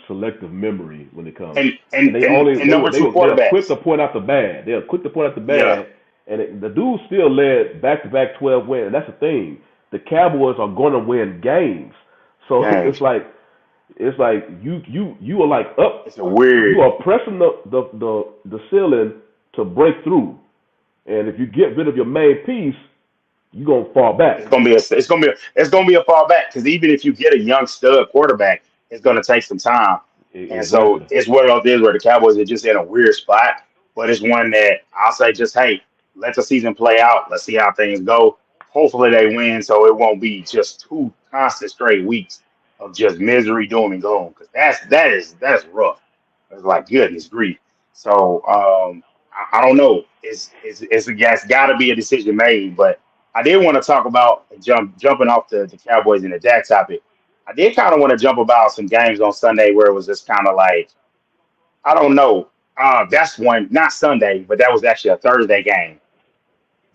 A: selective memory when it comes,
B: and
A: and
B: and and, and number two
A: they're quick
B: quarterbacks.
A: to point out the bad. They're quick to point out the
B: Yeah,
A: bad, and the dude still led back-to-back 12 wins. And that's the thing. The Cowboys are going to win games, so
B: games.
A: it's like you are like up,
B: It's a
A: you
B: weird.
A: are pressing the ceiling to break through, and if you get rid of your main piece, you're gonna fall
B: It's
A: back.
B: gonna be a fallback because even if you get a young stud quarterback, it's gonna take some time. And so
A: Exactly.
B: it's one of those where the Cowboys are just in a weird spot. But it's one that I'll say just hey, let the season play out. Let's see how things go. Hopefully they win, so it won't be just two constant straight weeks of just misery, doom and gloom. Because that's rough. It's like goodness grief. So I don't know. It's got to be a decision made, but I did want to talk about jumping off the Cowboys and the Dak topic. I did kind of want to jump about some games on Sunday where it was just kind of like I don't know. That's one not Sunday, but that was actually a Thursday game.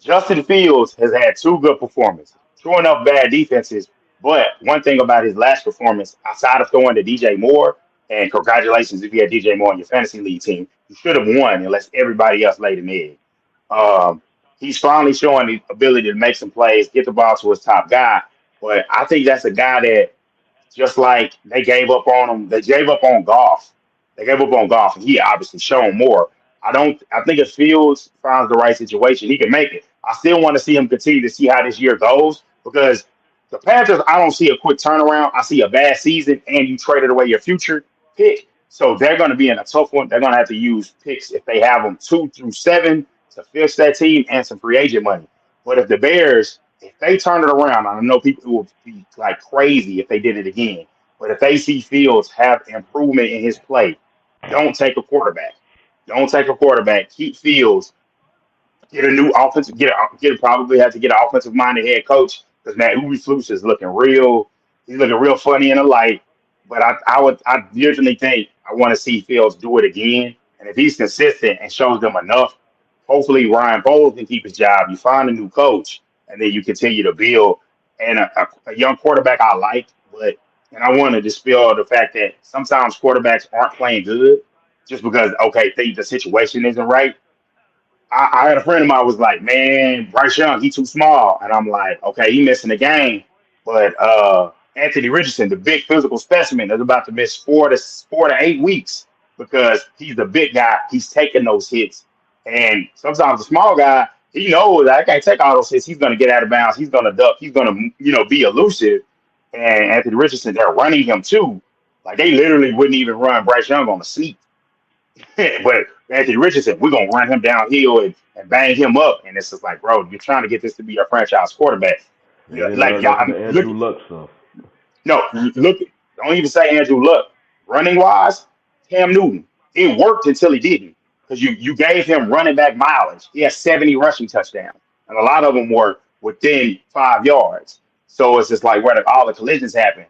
B: Justin Fields has had two good performances. True enough, bad defenses, but one thing about his last performance, outside of throwing to DJ Moore, and congratulations if you had DJ Moore on your fantasy league team, you should have won unless everybody else laid an egg. Um, he's finally showing the ability to make some plays, get the ball to his top guy. But I think that's a guy that just like they gave up on him. They gave up on golf. They gave up on golf, and he obviously shown more. I don't. I think if Fields finds the right situation, he can make it. I still want to see him continue to see how this year goes because the Panthers. I don't see a quick turnaround. I see a bad season, and you traded away your future pick, so they're going to be in a tough one. They're going to have to use picks if they have them 2 through 7 to fix that team and some free agent money. But if the Bears if they turn it around, I know people will be like crazy if they did it again. But if they see Fields have improvement in his play, don't take a quarterback. Don't take a quarterback. Keep Fields. Get a new offensive. Probably have to get an offensive minded head coach because Matt Uberflus is looking real. He's looking real funny in the light. But I definitely think I want to see Fields do it again. And if he's consistent and shows them enough, hopefully Ryan Bowles can keep his job. You find a new coach, and then you continue to build. And a young quarterback I like but and I want to dispel the fact that sometimes quarterbacks aren't playing good just because think the situation isn't right. I had a friend of mine was like, man, Bryce Young, he too small. And I'm like, okay, he missing the game. But Anthony Richardson, the big physical specimen, is about to miss 4 to 8 weeks because he's the big guy. He's taking those hits. And sometimes the small guy, he knows that I can't take all those hits. He's going to get out of bounds. He's going to duck. He's going to, be elusive. And Anthony Richardson, they're running him too. Like they literally wouldn't even run Bryce Young on the seat. But Anthony Richardson, we're gonna run him downhill and bang him up, and it's just like, bro, you're trying to get this to be a franchise quarterback.
A: And then
B: Like y'all,
A: that's the
B: look,
A: Andrew Luck stuff.
B: no, look, don't even say Andrew Luck. Running wise, Cam Newton, it worked until he didn't, because you gave him running back mileage. He has 70 rushing touchdowns, and a lot of them were within 5 yards. So it's just like where all the collisions happen.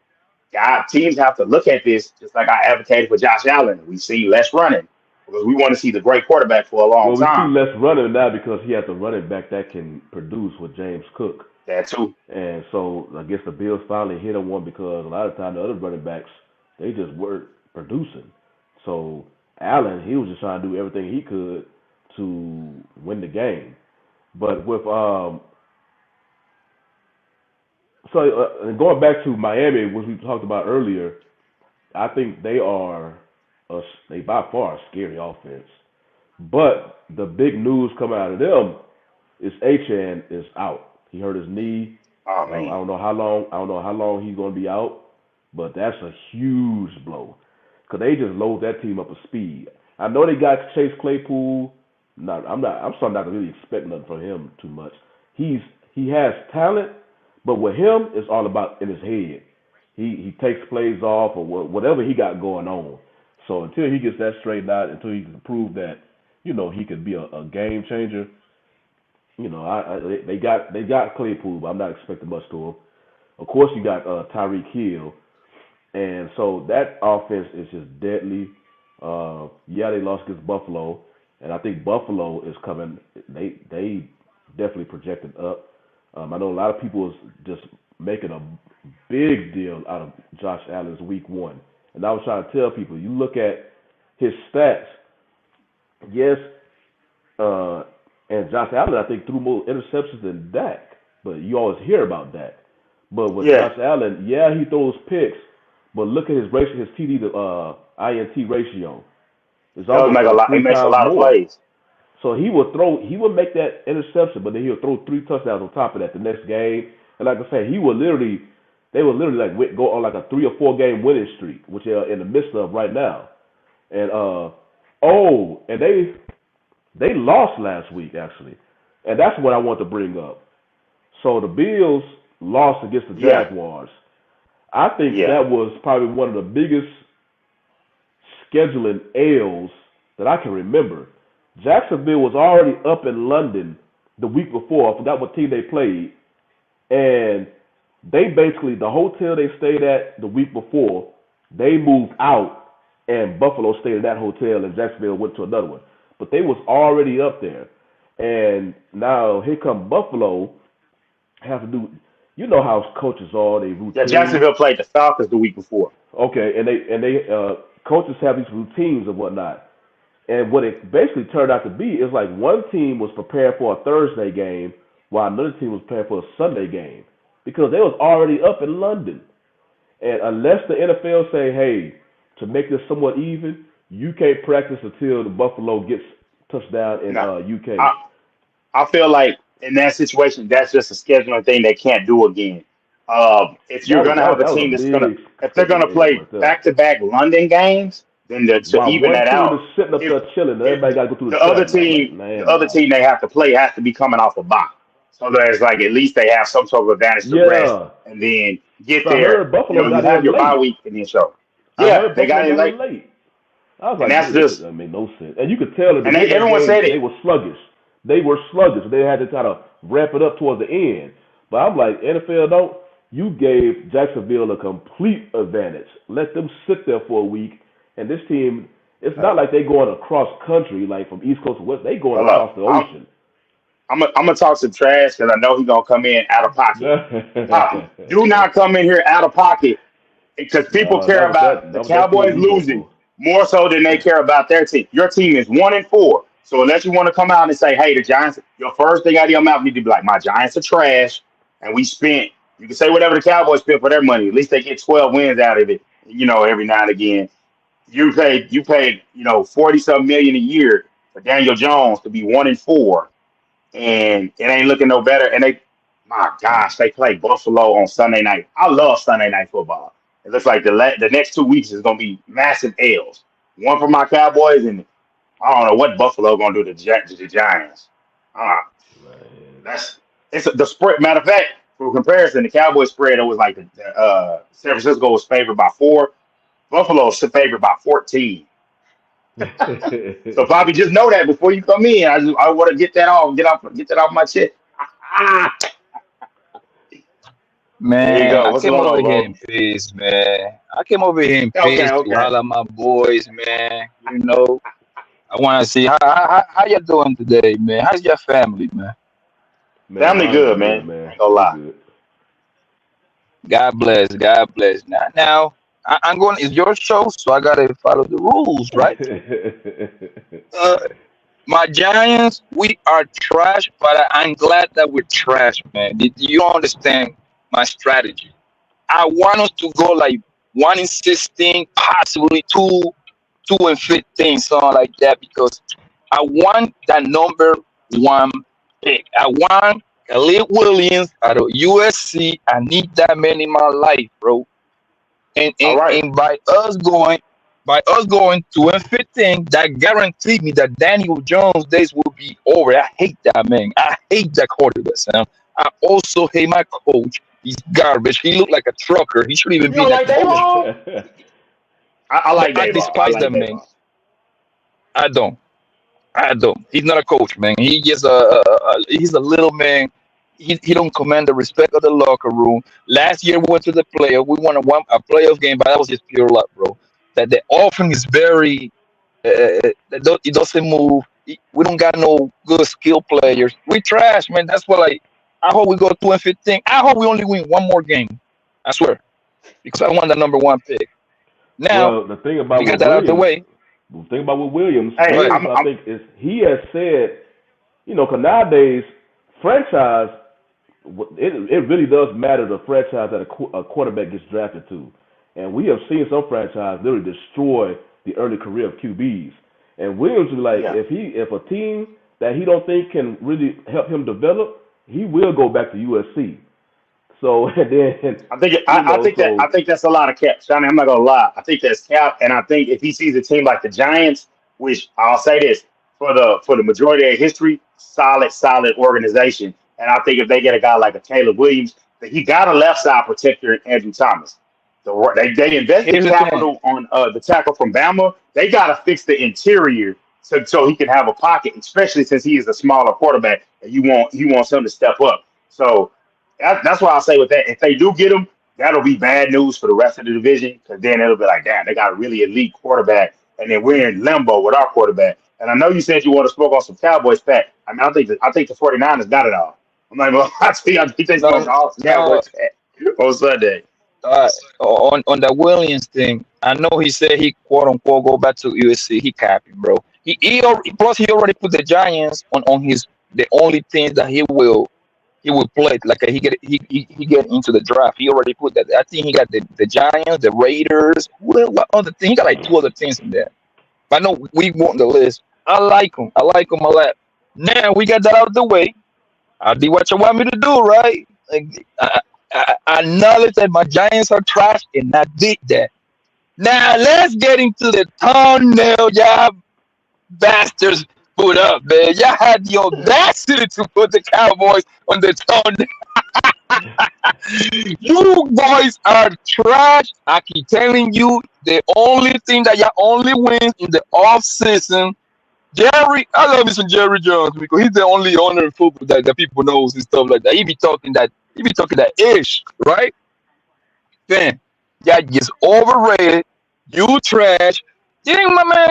B: God, teams have to look at this just like I advocated for Josh Allen. We see less running because we want to see the great quarterback for a long
A: Well, we see
B: time.
A: less running now because he has a running back that can produce with James Cook.
B: That too.
A: And so I guess the Bills finally hit on one because a lot of times the other running backs, they just weren't producing. So Allen, he was just trying to do everything he could to win the game. But with going back to Miami, which we talked about earlier, I think they by far a scary offense. But the big news coming out of them is Achan is out. He hurt his knee.
B: Oh
A: I
B: man.
A: don't know how long. I don't know how long he's going to be out. But that's a huge blow because they just load that team up with speed. I know they got Chase Claypool. I'm starting not to really expect nothing from him too much. He has talent, but with him, it's all about in his head. He takes plays off or whatever he got going on. So until he gets that straightened out, until he can prove that he could be a game changer, they got Claypool, but I'm not expecting much to him. Of course, you got Tyreek Hill, and so that offense is just deadly. Yeah, they lost against Buffalo, and I think Buffalo is coming. They definitely projected up. I know a lot of people is just making a big deal out of Josh Allen's week one. And I was trying to tell people, you look at his stats, yes, and Josh Allen, I think, threw more interceptions than Dak. But you always hear about that. But with
B: Yeah,
A: Josh Allen, yeah, he throws picks, but look at his ratio, his TD to INT ratio. It's
B: does
A: almost
B: make a
A: like
B: lot. He
A: three
B: makes a
A: times
B: lot of
A: more.
B: plays.
A: So he would make that interception, but then he'll throw three touchdowns on top of that the next game. And like I said, they would literally go on like a 3 or 4 game winning streak, which they're in the midst of right now. And and they lost last week actually, and that's what I want to bring up. So the Bills lost against the
B: Yeah,
A: Jaguars. I think
B: yeah.
A: that was probably one of the biggest scheduling L's that I can remember. Jacksonville was already up in London the week before. I forgot what team they played, and they basically the hotel they stayed at the week before, they moved out, and Buffalo stayed at that hotel, and Jacksonville went to another one. But they was already up there, and now here come Buffalo have to do. You know how coaches are, they
B: Yeah,
A: routines.
B: Jacksonville played the Falcons the week before.
A: Okay, and they coaches have these routines and whatnot. And what it basically turned out to be is like one team was prepared for a Thursday game while another team was prepared for a Sunday game because they was already up in London. And unless the NFL say, hey, to make this somewhat even, you can't practice until the Buffalo gets touchdown in
B: No,
A: UK.
B: I I feel like in that situation, that's just a scheduling thing they can't do again. If you're
A: That was
B: gonna
A: that
B: have
A: was
B: a
A: that was
B: team
A: a
B: that's gonna,
A: big
B: if they're gonna
A: scheduling L
B: play
A: right there.
B: back to back London games, then to
A: While
B: even
A: one
B: that
A: team is
B: out,
A: sitting up
B: if
A: there chilling, and
B: if
A: everybody got to go through
B: the
A: the
B: other
A: travel. I'm like,
B: team, the
A: man,
B: other
A: nah.
B: team they have to play has to be coming off a bye, so there's like at least they have some sort of advantage to rest,
A: Yeah,
B: and then get
A: but I
B: there.
A: heard Buffalo
B: You
A: got
B: have
A: in
B: your bye
A: late.
B: week and then show.
A: I
B: Yeah,
A: heard
B: they
A: Buffalo
B: got in
A: got
B: late,
A: in late. I was
B: and
A: like,
B: that's
A: dude,
B: just
A: that made no sense. And you could tell at the
B: and
A: beginning of that
B: everyone
A: game
B: said
A: they
B: it.
A: were sluggish. They were sluggish. They had to kind of ramp it up towards the end. But I'm like, NFL don't. You gave Jacksonville a complete advantage. Let them sit there for a week. And this team, it's
B: Uh,
A: not like they going across country, like from East Coast to West. They going
B: Hold up,
A: across the ocean.
B: I'm gonna talk some trash because I know he's gonna come in out of pocket. Pop, do not come in here out of pocket because people
A: No,
B: care about the
A: that was their
B: Cowboys
A: team he played
B: losing
A: for.
B: more so than they care about their team. Your team is 1-4. So unless you want to come out and say, hey, the Giants, your first thing out of your mouth need to be like, my Giants are trash. And we spent, you can say whatever the Cowboys spent for their money. At least they get 12 wins out of it, every now and again. You paid, 40 something million a year for Daniel Jones to be 1-4, and it ain't looking no better. And my gosh, they play Buffalo on Sunday night. I love Sunday night football. It looks like the next 2 weeks is gonna be massive L's. One for my Cowboys, and I don't know what Buffalo gonna do to the Giants. Uh,
A: Man.
B: that's it's the spread. Matter of fact, for comparison, the Cowboys spread it was like San Francisco was favored by 4. Buffalo is favored by 14. So Bobby, just know that before you come in. I want to get that off my chest. Ah, there you
C: Man,
B: go.
C: I
B: What's
C: came
B: going
C: over
B: on,
C: here
B: bro?
C: in peace, man. I came over here in
B: Okay,
C: peace to
B: okay.
C: holler at my boys, man. I want to see how you doing today, man. How's your family, man?
A: Man,
B: Family
A: mine is
B: good,
A: good,
B: man.
A: man.
B: Ain't gonna
A: They
B: lie.
A: good.
C: God bless, God bless. Now I'm going. It's your show, so I gotta follow the rules, right? Uh, my Giants, we are trash, but I'm glad that we're trash, man. Did you understand my strategy? I want us to go like 1-16, possibly 2-15, something like that, because I want that number one pick. I want Khalid Williams out of USC. I need that man in my life, bro. And
B: All
C: and,
B: right.
C: and by us going 2-15, that guaranteed me that Daniel Jones days will be over. I hate that man. I hate that quarterback, Sam. I also hate my coach. He's garbage. He looked like a trucker. He shouldn't even
B: You
C: be
B: don't
C: the
B: like
C: coach.
B: Dayball? I
C: But
B: like
C: I
B: Dayball. I
C: despise
B: like
C: that man.
B: Dayball.
C: I don't. I don't. He's not a coach, man. He just he's a little man. He don't command the respect of the locker room. Last year we went to the playoff. We won a playoff game, but that was just pure luck, bro. That the offense is very it doesn't move. We don't got no good skill players. We trash, man. That's what I hope we go 2-15. I hope we only win one more game. I swear, because I want the number one pick. Now
A: Well,
C: we got that out of the way.
A: the thing about with Williams,
B: Hey,
C: But
B: I'm,
A: I
B: I'm
A: think is he has said, because nowadays franchise, it really does matter the franchise that a quarterback gets drafted to, and we have seen some franchise literally destroy the early career of QBs. And Williams is like,
B: yeah.
A: if a team that he don't think can really help him develop, he will go back to USC. So and then
B: I think that's a lot of cap, Johnny. I'm not gonna lie. I think that's cap, and I think if he sees a team like the Giants, which I'll say this for the majority of history, solid organization, and I think if they get a guy like a Caleb Williams, that he got a left side protector in Andrew Thomas. They invested
C: here's the thing.
B: capital on the tackle from Bama. They got to fix the interior so he can have a pocket, especially since he is a smaller quarterback, and you want him to step up. So that's why I say with that, if they do get him, that'll be bad news for the rest of the division because then it'll be like, damn, they got a really elite quarterback, and then we're in limbo with our quarterback. And I know you said you want to spoke on some Cowboys, Pat. I mean, I think the 49ers got it all. I'm like, well, I think they spoke
C: No,
B: all
C: no.
B: Cowboys Pat on Sunday.
C: On the Williams thing, I know he said he quote unquote go back to USC. He capping, bro. Plus he already put the Giants on his the only things that he will play like he get into the draft. He already put that. I think he got the Giants, the Raiders. What other thing? He got like two other teams in there. But no, we want the list. I like him. I like him a lot. Now we got that out of the way. I did what you want me to do, right? Like, I acknowledge that my Giants are trash, and I did that. Now let's get into the thumbnail, y'all bastards put up, man. Y'all had the audacity to put the Cowboys on the thumbnail. You boys are trash. I keep telling you, the only thing that y'all only win in the off season. I love me some Jerry Jones because he's the only owner in football that people knows and stuff like that. He be talking that ish, right? Then that is overrated. You trash. Didn't my man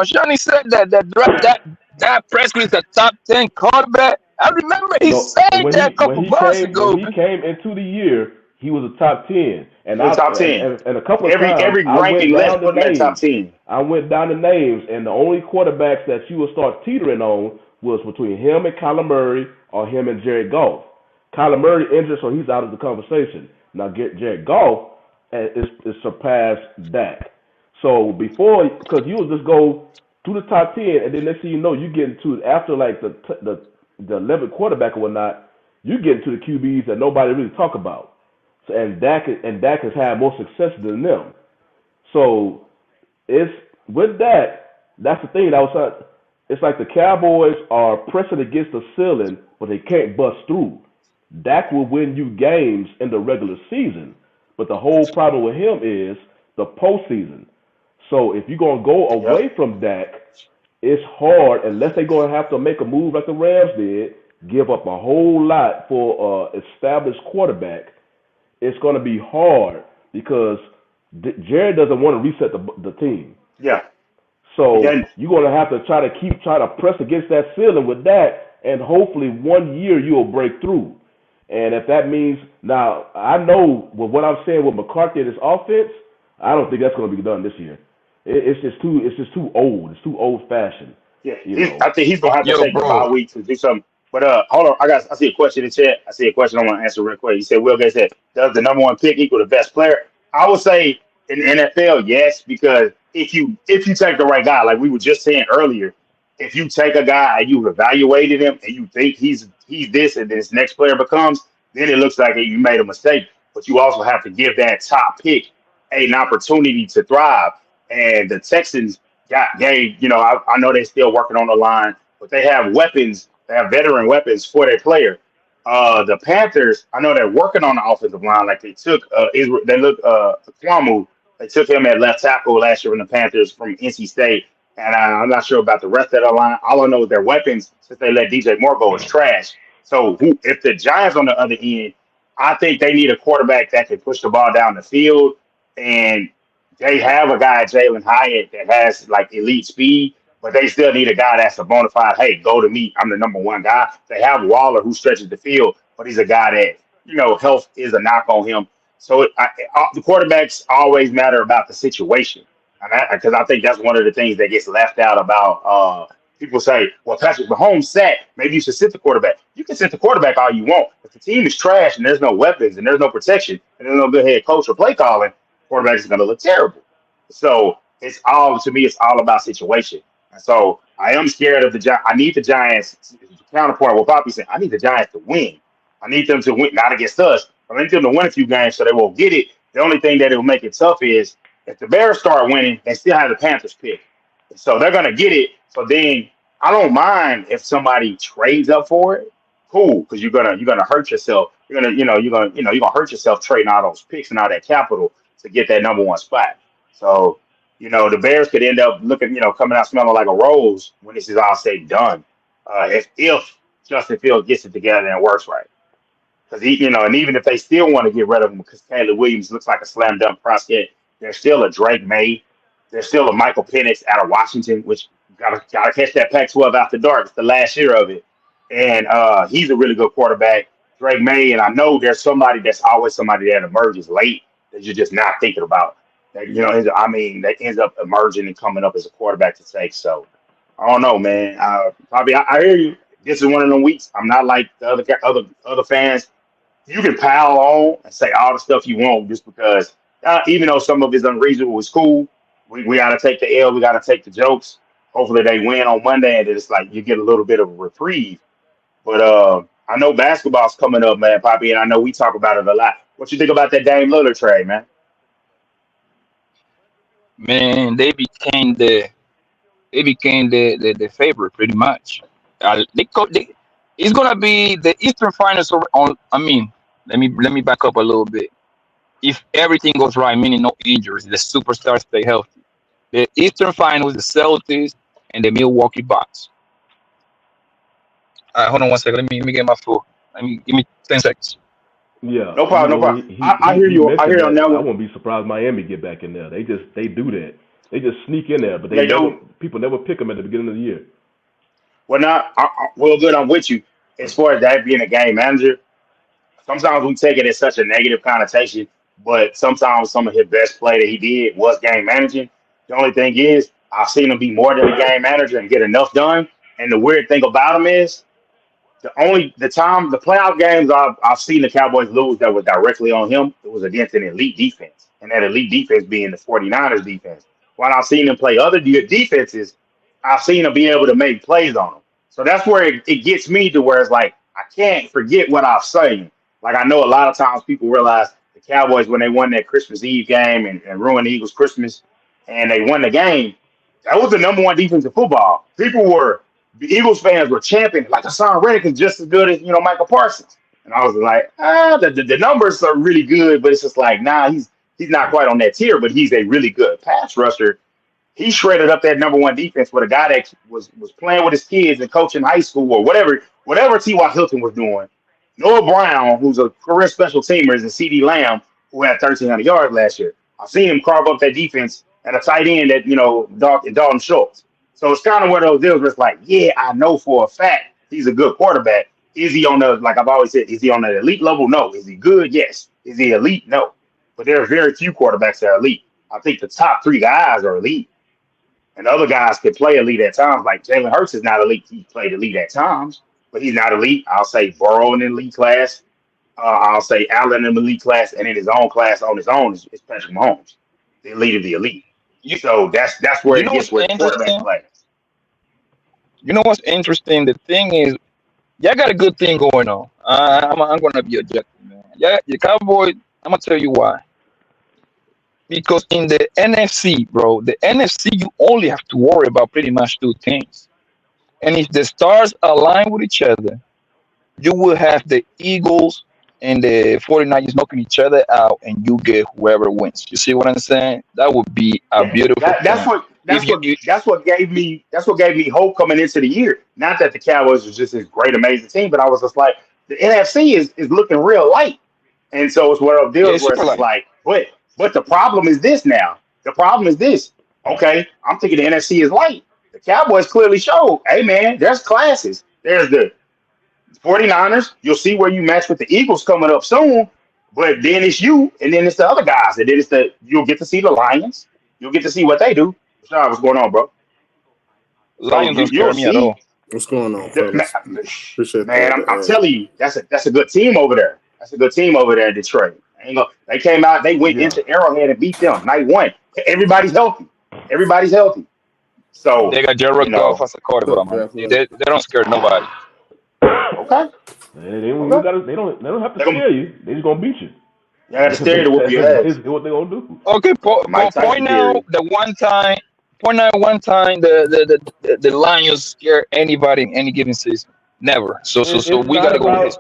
C: Johnny said that Prescott is a top 10 quarterback? I remember he
A: no,
C: said that a couple
A: when
C: months
A: when
C: ago,
A: he
C: man.
A: came into the year, He was a top 10, and
B: He was top 10.
A: a couple of times
B: Every
A: I went
B: ranking list
A: down the
B: put him at top
A: names.
B: 10.
A: I went down the names, and the only quarterbacks that you would start teetering on was between him and Kyler Murray or him and Jared Goff. Kyler Murray injured, so he's out of the conversation. Now, Jared Goff is surpassed Dak. So before, because you would just go to the top 10, and then next thing you know, you get into after like the 11th quarterback or whatnot, you get into the QBs that nobody really talk about. So, and Dak has had more success than them. So it's with that. That's the thing. It's like the Cowboys are pressing against the ceiling, but they can't bust through. Dak will win you games in the regular season, but the whole problem with him is the postseason. So if you're gonna go
B: Yep.
A: away from Dak, it's hard unless they're gonna have to make a move like the Rams did, give up a whole lot for established quarterback. It's gonna be hard because Jared doesn't want to reset the team.
B: Yeah.
A: So
B: Then
A: you're gonna have to try to press against that ceiling with that, and hopefully 1 year you'll break through. And if that means now, I know with what I'm saying with McCarthy and his offense, I don't think that's gonna be done this year. It's just too old. It's too old fashioned.
B: yeah,
A: You know.
B: I think he's gonna have to
C: Yo,
B: take the bye
C: bro.
B: week to do something. But hold on, I see a question in the chat. I see a question I want to answer real quick. You said Will Gates said, does the number one pick equal the best player? I would say in the NFL, yes, because if you take the right guy, like we were just saying earlier, if you take a guy and you've evaluated him and you think he's this and this next player becomes, then it looks like you made a mistake. But you also have to give that top pick an opportunity to thrive. And the Texans gave, I know they're still working on the line, but they have weapons. They have veteran weapons for their player. The Panthers, I know they're working on the offensive line. Like they took Israel, they look Kwamu. They took him at left tackle last year from the Panthers from NC State, and I'm not sure about the rest of the line. All I know is their weapons, since they let DJ Moore go, is trash. So if the Giants on the other end, I think they need a quarterback that can push the ball down the field, and they have a guy, Jalen Hyatt, that has like elite speed, but they still need a guy that's a bona fide, hey, go to me. I'm the number one guy. They have Waller who stretches the field, but he's a guy that, health is a knock on him. So the quarterbacks always matter about the situation. Because I think that's one of the things that gets left out about people say, well, Patrick Mahomes sat. Maybe you should sit the quarterback. You can sit the quarterback all you want. If the team is trash and there's no weapons and there's no protection and there's no good head coach or play calling, quarterback is going to look terrible. So to me, it's all about situation. And so I am scared of the Giants. I need the Giants, counterpoint what Poppy said, I need the Giants to win. I need them to win, not against us. I need them to win a few games so they won't get it. The only thing that will make it tough is if the Bears start winning, they still have the Panthers pick. So they're going to get it. So then I don't mind if somebody trades up for it. Cool, because you're gonna hurt yourself. You're gonna hurt yourself trading all those picks and all that capital to get that number one spot. So, the Bears could end up looking, coming out smelling like a rose when this is all said and done. If Justin Fields gets it together and works right. Because and even if they still want to get rid of him because Caleb Williams looks like a slam dunk prospect, there's still a Drake May. There's still a Michael Penix out of Washington, which gotta catch that Pac-12 after dark. It's the last year of it. And he's a really good quarterback. Drake May, and I know there's that's always somebody that emerges late that you're just not thinking about. That that ends up emerging and coming up as a quarterback to take. So I don't know, man. I hear you. This is one of them weeks. I'm not like the other fans. You can pile on and say all the stuff you want just because, even though some of it's unreasonable, it's cool. We got to take the L. We got to take the jokes. Hopefully they win on Monday, and it's like you get a little bit of a reprieve. But I know basketball's coming up, man, Poppy, and I know we talk about it a lot. What you think about that Dame Lillard trade, man?
C: Man, they became the favorite pretty much. It's gonna be the Eastern Finals on. I mean, let me back up a little bit. If everything goes right, meaning no injuries, the superstars stay healthy. The Eastern Finals, the Celtics and the Milwaukee Bucks. Hold on one second. Let me get my full. Give me 10 seconds.
A: Yeah,
B: No problem, no problem. I hear
A: he
B: you. I
A: mentioned
B: hear you on
A: that.
B: that
A: I
B: one.
A: wouldn't be surprised Miami get back in there. They do that. They just sneak in there, but
B: They do.
A: people never pick them at the beginning of the year.
B: Well, good. I'm with you. As far as that being a game manager, sometimes we take it as such a negative connotation, but sometimes some of his best play that he did was game managing. The only thing is, I've seen him be more than a game manager and get enough done. And the weird thing about him is the playoff games I've seen the Cowboys lose that was directly on him, it was against an elite defense. And that elite defense being the 49ers defense. While I've seen him play other defenses, I've seen him be able to make plays on them. So that's where it gets me to where it's like, I can't forget what I've seen. Like, I know a lot of times people realize the Cowboys, when they won that Christmas Eve game and ruined the Eagles' Christmas, and they won the game, that was the number one defense in football. The Eagles fans were championing, like Hassan Reddick is just as good as, Michael Parsons. And I was like, the numbers are really good, but it's just like, nah, he's not quite on that tier, but he's a really good pass rusher. He shredded up that number one defense with a guy that was playing with his kids and coaching high school or whatever T.Y. Hilton was doing. Noah Brown, who's a career special teamer, and C.D. Lamb, who had 1,300 yards last year. I've seen him carve up that defense at a tight end that, Dalton Schultz. So it's kind of one of those deals where it's like, yeah, I know for a fact he's a good quarterback. Is he on like I've always said, is he on the elite level? No. Is he good? Yes. Is he elite? No. But there are very few quarterbacks that are elite. I think the top three guys are elite. And other guys can play elite at times. Like Jalen Hurts is not elite. He played elite at times, but he's not elite. I'll say Burrow in the elite class. I'll say Allen in the elite class. And in his own class on his own is Patrick Mahomes, the elite of the elite. So that's where it gets with quarterback play.
C: You know what's interesting? The thing is, y'all got a good thing going on. I'm going to be objective, man. Yeah, the Cowboys, I'm going to tell you why. Because in the NFC, bro, the NFC, you only have to worry about pretty much two things. And if the stars align with each other, you will have the Eagles and the 49ers knocking each other out, and you get whoever wins. You see what I'm saying? That would be a beautiful thing.
B: That's what gave me hope coming into the year. Not that the Cowboys was just this great, amazing team, but I was just like, the NFC is looking real light. And so it's one of those deals where it's like, but the problem is this now. The problem is this. Okay, I'm thinking the NFC is light. The Cowboys clearly showed, hey, man, there's classes. There's the 49ers. You'll see where you match with the Eagles coming up soon. But then it's you, and then it's the other guys. And then you'll get to see the Lions. You'll get to see what they do. Sean, what's going on, bro?
C: Lions don't scare me at all.
D: What's going on, fellas? Appreciate
B: man, that. I'm telling you, that's a good team over there. That's a good team over there in Detroit. They came out, they went into Arrowhead and beat them night one. Everybody's healthy. So
C: they got Jared Goff as a quarterback, man. They don't scare nobody.
B: Okay.
A: They don't have to scare you. They just gonna beat you.
B: You have to stare to whoop your ass.
A: What they gonna do?
C: Okay, point out one time the Lions scare anybody in any given season. Never. So we gotta go with this.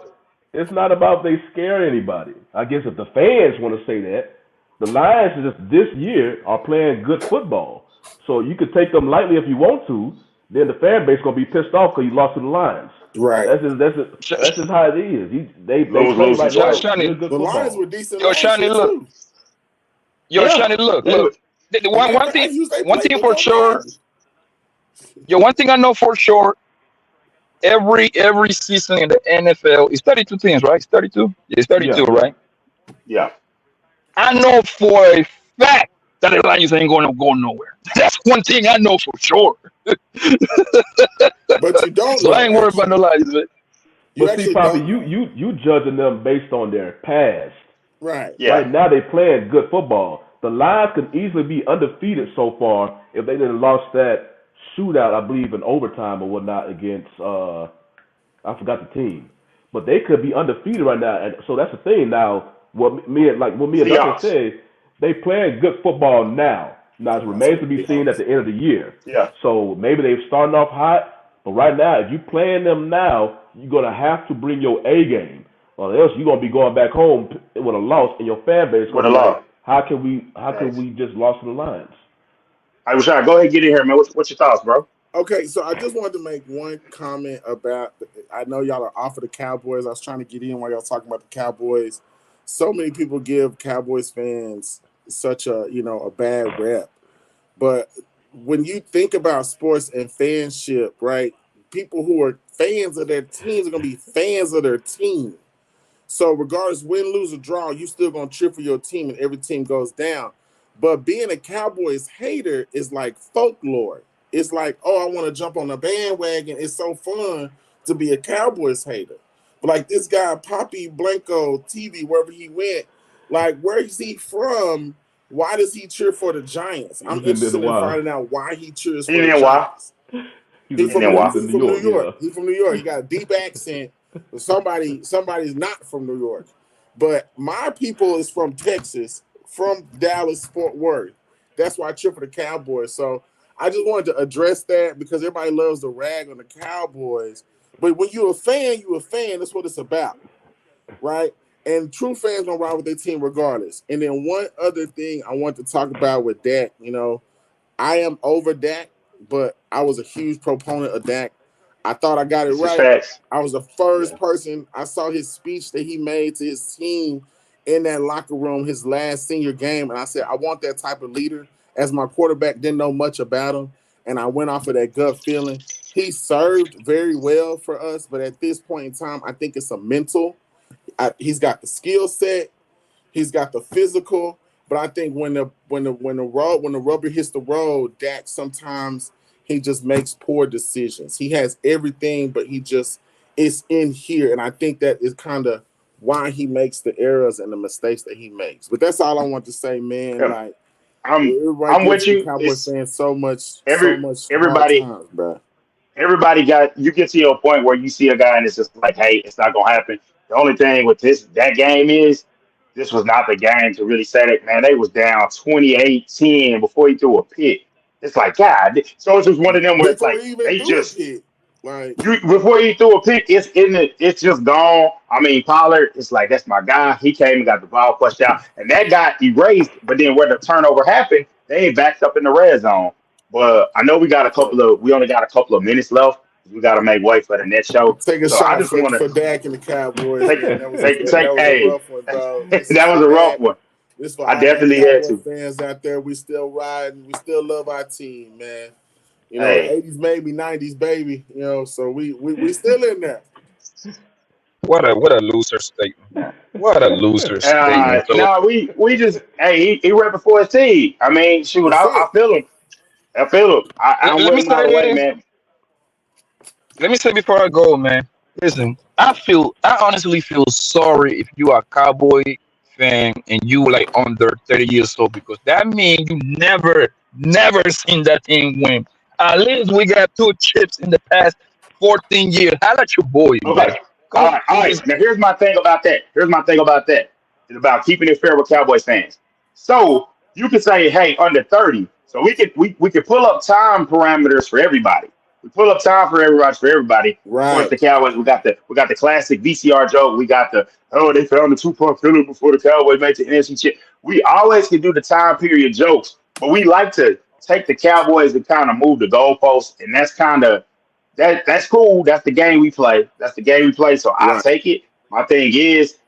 A: It's not about they scare anybody. I guess if the fans want to say that, the Lions this year are playing good football. So you could take them lightly if you want to. Then the fan base gonna be pissed off because you lost to the Lions.
D: Right.
A: That's just how it is. They play like
D: the Lions were decent.
C: Shani, look. Shani, look. One thing for sure. One thing I know for sure. Every season in the NFL is 32 teams, right? It's 32. It's 32, right?
B: Yeah.
C: I know for a fact that the Lions ain't going to go nowhere. That's one thing I know for sure.
D: But you don't.
C: So I ain't worried about the Lions.
A: But see, Poppy, you judging them based on their past.
D: Right.
B: Yeah.
A: Right now they playing good football. The Lions could easily be undefeated so far if they didn't lost that shootout, I believe, in overtime or whatnot against I forgot the team. But they could be undefeated right now, and so that's the thing. Now, what me and Duncan said, they playing good football now. Now it remains to be seen at the end of the year.
B: Yeah.
A: So maybe they're starting off hot, but right now, if you playing them now, you're gonna have to bring your A game, or else you're gonna be going back home with a loss, and your fan base gonna be like, how can we just lost to the Lions?
B: I was trying to go ahead and get in here, man. What's your thoughts, bro?
D: Okay, so I just wanted to make one comment about. I know y'all are off of the Cowboys. I was trying to get in while y'all talking about the Cowboys. So many people give Cowboys fans such a bad rep, but when you think about sports and fanship, right? People who are fans of their teams are gonna be fans of their team. So regardless, win, lose, or draw, you still gonna cheer for your team, and every team goes down. But being a Cowboys hater is like folklore. It's like, oh, I want to jump on the bandwagon. It's so fun to be a Cowboys hater. But like this guy, Poppy Blanco TV, wherever he went, like where is he from? Why does he cheer for the Giants? I'm
A: He's in
D: interested in
A: NY.
D: finding out why he cheers
B: He's
D: for the
B: in why.
D: Giants.
A: He's
D: He's
A: in
D: from
A: New
D: New
A: York.
D: York.
A: Yeah.
D: He's from New York. He got a deep accent. But somebody's not from New York. But my people is from Texas, from Dallas, Fort Worth. That's why I cheer for the Cowboys. So I just wanted to address that because everybody loves to rag on the Cowboys. But when you're a fan, you're a fan. That's what it's about, right? And true fans gonna ride with their team regardless. And then one other thing I want to talk about with Dak, I am over Dak, but I was a huge proponent of Dak. I thought I got it
B: This is
D: right.
B: facts.
D: I was the first
B: Yeah.
D: person. I saw his speech that he made to his team in that locker room, his last senior game, and I said, I want that type of leader. As my quarterback, didn't know much about him, and I went off of that gut feeling. He served very well for us, but at this point in time, I think it's a mental. He's got the skill set, he's got the physical, but I think when the rubber hits the road, Dak sometimes he just makes poor decisions. He has everything, but he just is in here, and I think that is kind of why he makes the errors and the mistakes that he makes. But that's all I want to say, man.
B: Yeah.
D: Like
B: I'm
D: everybody gives
B: with
D: the
B: you.
D: Cowboys
B: It's
D: fans so much hard
B: everybody
D: times, bro.
B: everybody got you get to your point where you see a guy and it's just like, hey, it's not gonna happen. The only thing with that game is this was not the game to really say that, man. They was down 28-10 before he threw a pick. It's like, God, so it's just one of them where it's
D: Before
B: like
D: he even
B: they
D: threw a
B: just
D: pick, like
B: you before he threw a pick, it's just gone. I mean, Pollard, it's like that's my guy. He came and got the ball pushed out, and that got erased. But then where the turnover happened, they ain't backed up in the red zone. But I know we only got a couple of minutes left. We got to make way for the next show.
D: take a
B: So I
D: shot
B: just want
D: for
B: to
D: Dak and the Cowboys,
B: take
D: man. That was
B: take.
D: a
B: Hey,
D: rough one, bro. This is
B: that
D: for
B: was a rough
D: Dak.
B: one.
D: This for
B: I
D: all my
B: definitely had
D: Cowboy
B: to.
D: fans out there. We still riding. We still love our team, man.
B: Hey,
D: 80s baby, 90s baby. So we still in there.
C: What a loser statement. What a loser statement. So
B: no, we just he repping for his team. I mean, shoot,
D: That's
B: I
D: it.
B: feel him. I feel him. I'm
C: let
B: with
C: me
B: him all the way,
C: say
B: man.
C: before I go, man. Listen, I honestly feel sorry if you are a Cowboy fan and you like under 30 years old because that means you never seen that team win. At least we got two chips in the past 14 years. How about your boy, man?
B: Okay.
C: Come on,
B: All right.
C: please.
B: Now here's my thing about that. It's about keeping it fair with Cowboys fans. So you could say, hey, under 30. So we could pull up time parameters for everybody. We pull up time for everybody. Of course,
D: Right.
B: the Cowboys, we got the classic VCR joke. We got the they found the 2-point filler before the Cowboys made the NFC chip. We always can do the time period jokes, but we like to take the Cowboys and kind of move the goalposts, and that's kind of that's cool. That's the game we play. So I
D: Right.
B: take it. My thing is,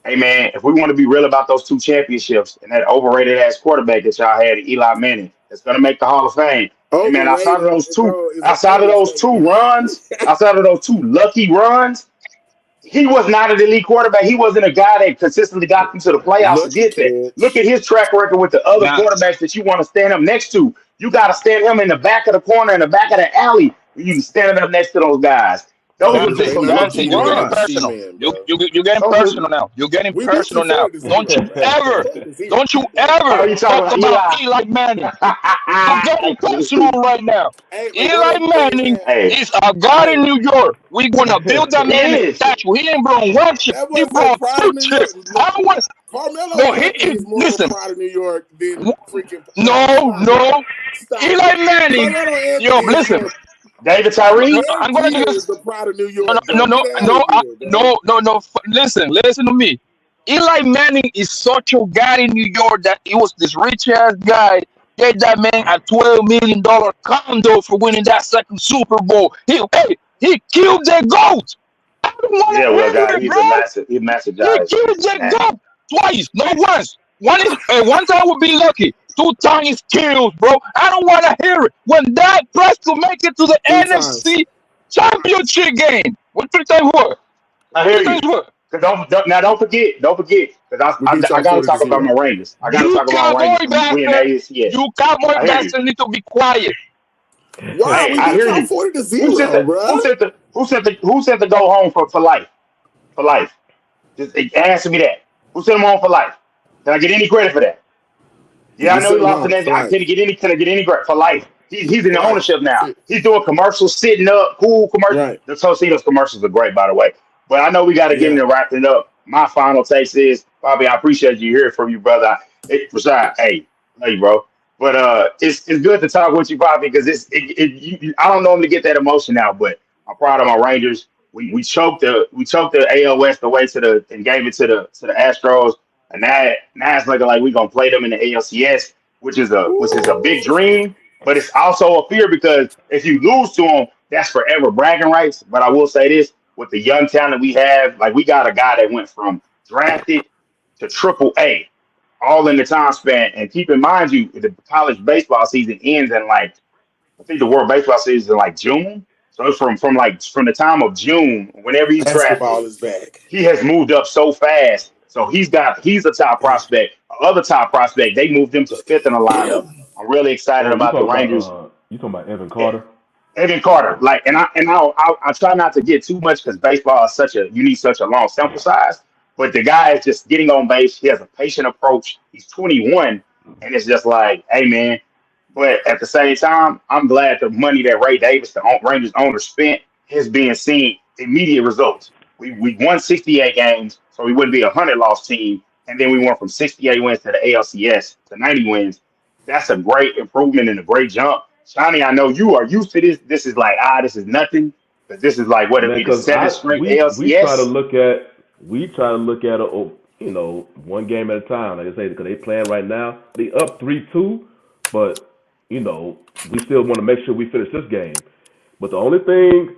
B: hey man, if we want to be real about those two championships and that overrated ass quarterback that y'all had, Eli Manning, that's gonna make the Hall of Fame. Hey man,
D: Overrated is an
B: outside of those two
D: understatement.
B: runs, outside of those two lucky runs, he was not an elite quarterback. He wasn't a guy that consistently got into the playoffs and
D: Lucky
B: did that. Look
D: catch.
B: at his track record with the other
C: Now,
B: quarterbacks that you want to stand him next to. You got to stand him in the back of the corner, in the back of the alley. You can stand up next to those guys. Those
D: Hey,
B: were just
D: they
B: some
D: not the
C: Dante,
B: lucky
D: key
C: you're
D: man.
C: getting
D: They the
B: runs.
D: key
C: personal.
D: man,
C: You
D: bro.
C: you you're getting
B: Those were,
C: personal now. You're getting
D: We
C: personal
D: looking
C: now.
D: forward to see him, man. The Focus here.
B: oh,
C: Don't you ever
B: you talking
C: talk
B: about
C: about
B: Eli?
C: Eli Manning. You're getting personal right now.
D: Hey, but what
C: Eli
D: I'm saying
C: Manning
D: that,
B: Hey,
C: is a god in
D: hey,
C: New York. We're gonna build that
B: he
C: man a
B: is.
C: statue. He ain't brought one chip.
D: that
C: He
D: was a
C: brought
D: pride
C: two
D: of New York.
C: chips. I don't want.
D: Carmelo
C: No, he
D: Anthony
C: is.
D: is more of a
C: Listen.
D: pride of New York than freaking
C: No,
D: Stop it.
C: no.
D: Stop it.
C: Eli Manning.
D: Carmelo
C: Yo,
D: Anthony is
C: listen.
D: more.
B: David
C: No,
B: Tyree.
C: I'm
D: Derek
C: gonna
D: Jeter
C: use.
D: is the pride of New
C: No,
D: York,
C: no,
D: bro.
C: no,
D: Get out of
C: no,
D: here, bro.
C: no. Listen to me. Eli Manning is such a guy in New York that he was this rich ass guy. Gave that man a $12 million condo for winning that second Super Bowl. He killed the goat. I don't want
B: Yeah,
C: to
B: well,
C: hear
B: guy,
C: it, bro.
B: he's a massive
C: He
B: guy.
C: killed
B: He's
C: the
B: nasty.
C: goat twice, not once. One time would be lucky. Two times kills, bro. I don't want to hear it. When Dak Prescott make it to the
D: 3 times.
C: NFC Championship game, what three times what?
B: I
C: Three
B: hear
C: times
B: you.
C: what?
B: Because don't forget, because
D: We beat
B: I
D: y'all
B: got to
D: 40 to
B: talk about my
D: 0.
B: Rangers. I got to
C: You
B: talk about my Rangers
C: cowboy
B: from winning the
C: bastard.
B: ALCS.
C: You cowboy
B: I hear you.
C: bastard need to be quiet.
D: Why?
B: Hey,
D: We
B: I
D: beat
B: hear
D: y'all
B: you.
D: 40 to
B: Who sent
D: 0,
B: the
D: bruh.
B: who sent the go home for life? For life. Just answer me that. Who sent him home for life? Can I get any credit for that? Yeah, I
D: We
B: know he
D: sent them
B: lost the
D: home
B: next.
D: for life.
B: Can I get any credit for life? He's in
D: For
B: the
D: life.
B: ownership
D: That's
B: now.
D: it.
B: He's doing commercials, sitting up, cool commercials.
D: Right.
B: The Tostitos commercials are great, by the way. But I know we got to get
D: Yeah.
B: into wrapping it up. My final take is, Bobby, I appreciate you hearing from you, brother. Rashad, hey, love you, bro. But it's good to talk with you, Bobby, because I don't normally get that emotion out, but I'm proud of my Rangers. We choked the AL West away and gave it to the Astros. And now it's looking like we're gonna play them in the ALCS, which is a big
D: Ooh.
B: dream, but it's also a fear because if you lose to them, that's forever bragging rights. But I will say this: with the young talent we have, like we got a guy that went from drafted to Triple-A, all in the time span. And keep in mind, the college baseball season ends in like I think the World Baseball season is in like June. So it's from the time of June, whenever he's drafted,
D: Basketball is back.
B: he has moved up so fast. So he's a top prospect. Other top prospect, they moved him to fifth in the lineup. I'm really excited
A: Oh,
B: about the Rangers.
A: you talking about Evan
B: Yeah,
A: Carter?
B: Evan Carter, like, and I try not to get too much because baseball is you need such a long sample size. But the guy is just getting on base. He has a patient approach. He's 21, and it's just like, hey man. But at the same time, I'm glad the money that Ray Davis, the Rangers owner, spent is being seen immediate results. We won 68 games, so we wouldn't be a 100-loss team, and then we went from 68 wins to the ALCS to 90 wins. That's a great improvement and a great jump. Shani, I know you are used to this. This is like, this is nothing. But this is like, what it'll
A: Man,
B: be the
A: because
B: seventh straight
A: we try to
B: ALCS?
A: look at one game at a time. Like I say, because they playing right now, they up 3-2, but we still want to make sure we finish this game. But the only thing,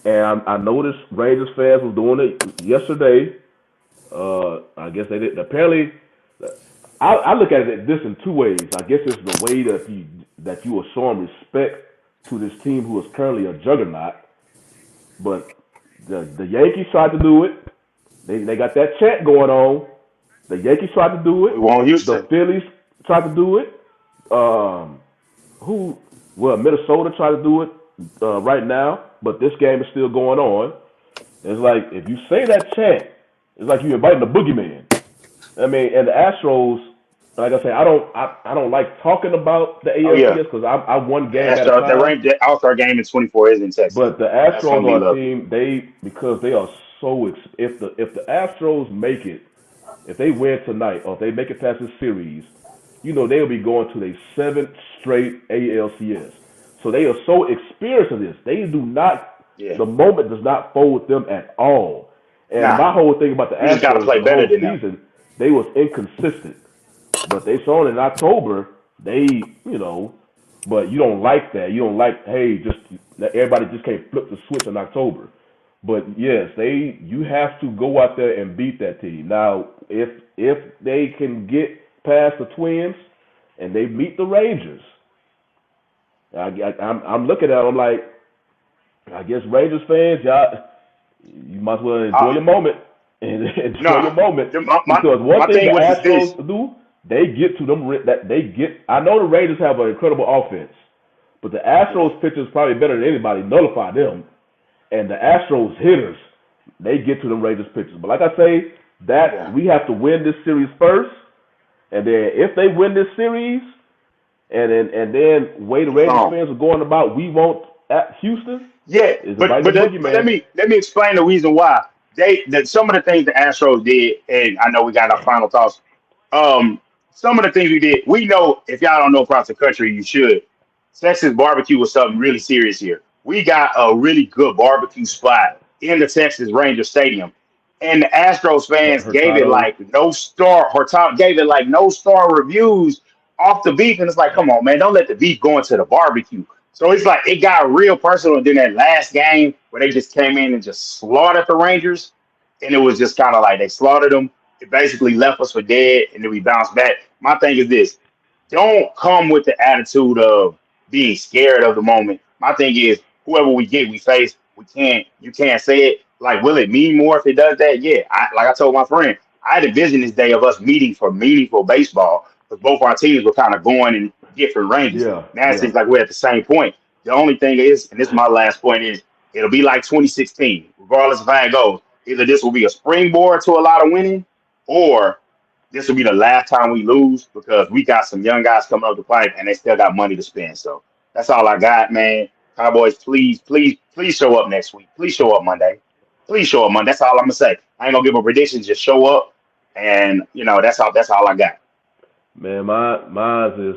A: and I noticed Rangers fans was doing it yesterday. I guess they did. Apparently, I look at it this in two ways. I guess it's the way that you are showing respect to this team who is currently a juggernaut. But the Yankees tried to do it. They got that chant going on. The Yankees tried to do it.
B: We won
A: The
B: Houston.
A: Phillies tried to do it. Minnesota tried to do it right now, but this game is still going on. It's like if you say that chant, it's like you inviting the boogeyman. I mean, and the Astros, like I say, I don't like talking about the
B: Oh yeah,
A: ALCS because I one
B: the
A: game at a
B: Astros,
A: time.
B: the All-Star game in 24 is in Texas.
A: But the
B: That's gonna
A: Astros
B: be
A: are a
B: lovely.
A: team because they are so if the Astros make it, if they win tonight or if they make it past this series, they'll be going to their seventh straight ALCS. So they are so experienced in this. They do not
B: Yeah.
A: the moment does not fold with them at all. And
B: Nah,
A: my whole thing about the
B: we just gotta
A: Astros
B: play
A: for the
B: better
A: whole
B: than them.
A: season, they was inconsistent. But they saw it in October. But you don't like that. You don't like, hey, just everybody just can't flip the switch in October. But yes, you have to go out there and beat that team. Now, if they can get past the Twins and they meet the Rangers, I'm looking at them like, I guess Rangers fans, y'all, you might as well enjoy
B: Uh,
A: your moment and enjoy
B: nah,
A: your moment
B: my
A: because one thing
B: thing
A: the
B: was is this.
A: Astros do, they get to them that they get. I know the Rangers have an incredible offense, but the
B: Yeah,
A: Astros pitchers probably better than anybody nullify them, and the Astros hitters they get to them Rangers pitchers. But like I say, that
B: yeah.
A: we have to win this series first, and then if they win this series, and then way the
B: It's
A: Rangers
B: on.
A: fans are going about, we want at Houston
B: Yeah,
A: is
B: but
A: inviting the
B: let
A: boogeyman.
B: me explain the reason why that some of the things the Astros did, and I know we got our final thoughts. Some of the things we did, we know if y'all don't know across the country, you should. Texas barbecue was something really serious here. We got a really good barbecue spot in the Texas Ranger Stadium, and the Astros fans gave it
A: Hurtado's.
B: like no star. Horton gave it like no star reviews off the beef, and it's like, come on, man, don't let the beef go into the barbecue. So it's like it got real personal. And then that last game where they just came in and just slaughtered the Rangers, and it was just kind of like they slaughtered them. It basically left us for dead, and then we bounced back. My thing is this: don't come with the attitude of being scared of the moment. My thing is, whoever we get, we face. You can't say it Like, will it mean more if it does that? Yeah. Like I told my friend, I had a vision this day of us meeting for meaningful baseball because both our teams were kind of going in different ranges.
A: Yeah,
B: Now it
A: yeah,
B: seems like we're at the same point. The only thing is, and this is my last point, is it'll be like 2016, regardless of how it goes. Either this will be a springboard to a lot of winning, or this will be the last time we lose because we got some young guys coming up the pipe and they still got money to spend. So that's all I got, man. Cowboys, please, please, please show up next week. Please show up Monday. Please show up Monday. That's all I'm gonna say. I ain't gonna give a prediction. Just show up, and that's all. That's all I got.
A: man. Mine is,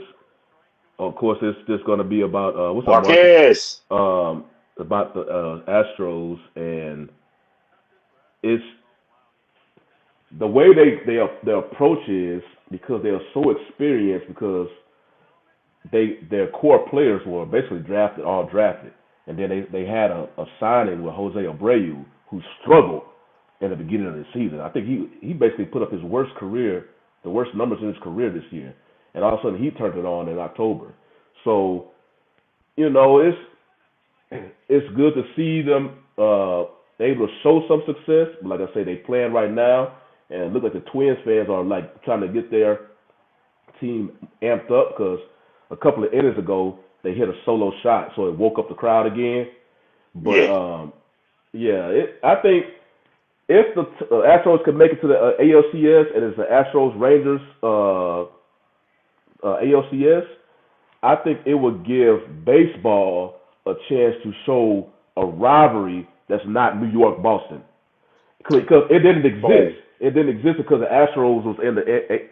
A: of course, it's just gonna be about what's up, Marcus?
B: Marquez.
A: About the Astros, and it's the way their approach is because they are so experienced because their core players were basically all drafted, and then they had a signing with Jose Abreu who struggled in the beginning of the season. I think he basically put up the worst numbers in his career this year, and all of a sudden he turned it on in October. So it's good to see them able to show some success. But like I say, they playing right now, and it looks like the Twins fans are like trying to get their team amped up because a couple of innings ago they hit a solo shot, so it woke up the crowd again. But I think if the Astros can make it to the ALCS and it's the Astros Rangers ALCS, I think it would give baseball a chance to show a rivalry that's not New York Boston because it didn't exist. It didn't exist because the Astros was in the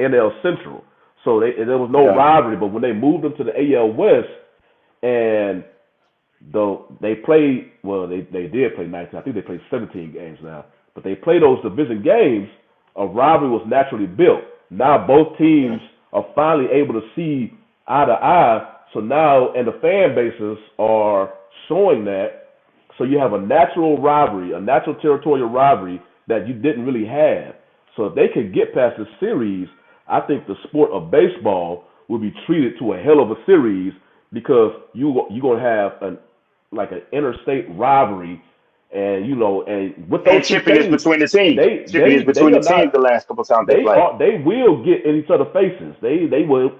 A: NL Central, so there was no rivalry. But when they moved them to the AL West, and they played, they did play 19. I think they played 17 games now, but they play those division games. A rivalry was naturally built. Now both teams are finally able to see eye to eye. So now, and the fan bases are showing that. So you have a natural rivalry, a natural territorial rivalry that you didn't really have. So if they could get past the series, I think the sport of baseball will be treated to a hell of a series because you're going to have an interstate rivalry, and and with those
B: chipping is between the teams. Chipping is between the teams the last couple times they play.
A: They will get in each other's faces. They will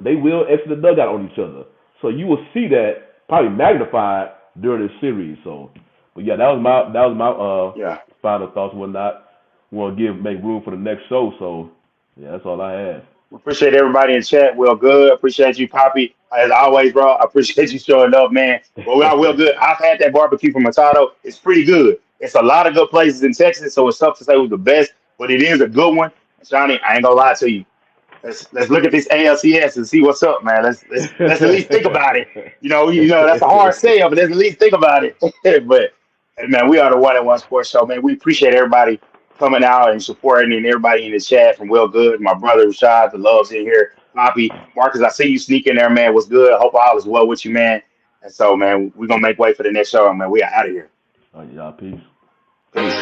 A: exit the dugout on each other. So you will see that probably magnified during this series. So, but yeah, that was my final thoughts and whatnot. Want to make room for the next show. So yeah, that's all I had.
B: Appreciate everybody in chat. Well, good. Appreciate you, Poppy. As always, bro. I appreciate you showing up, man. But we are well good. I've had that barbecue from Matado. It's pretty good. It's a lot of good places in Texas, so it's tough to say who's the best, but it is a good one. Johnny, I ain't gonna lie to you. Let's look at this ALCS and see what's up, man. Let's at least think about it. You know that's a hard sale, but let's at least think about it. But man, we are the One and One Sports Show, man. We appreciate everybody coming out and supporting, and everybody in the chat from Well Good, my brother Rashad, the loves in here, Poppy, Marcus. I see you sneaking there, man. What's good? Hope all is well with you, man. And so, man, we're gonna make way for the next show, man. We are out of here.
A: Y'all, peace.
B: Peace.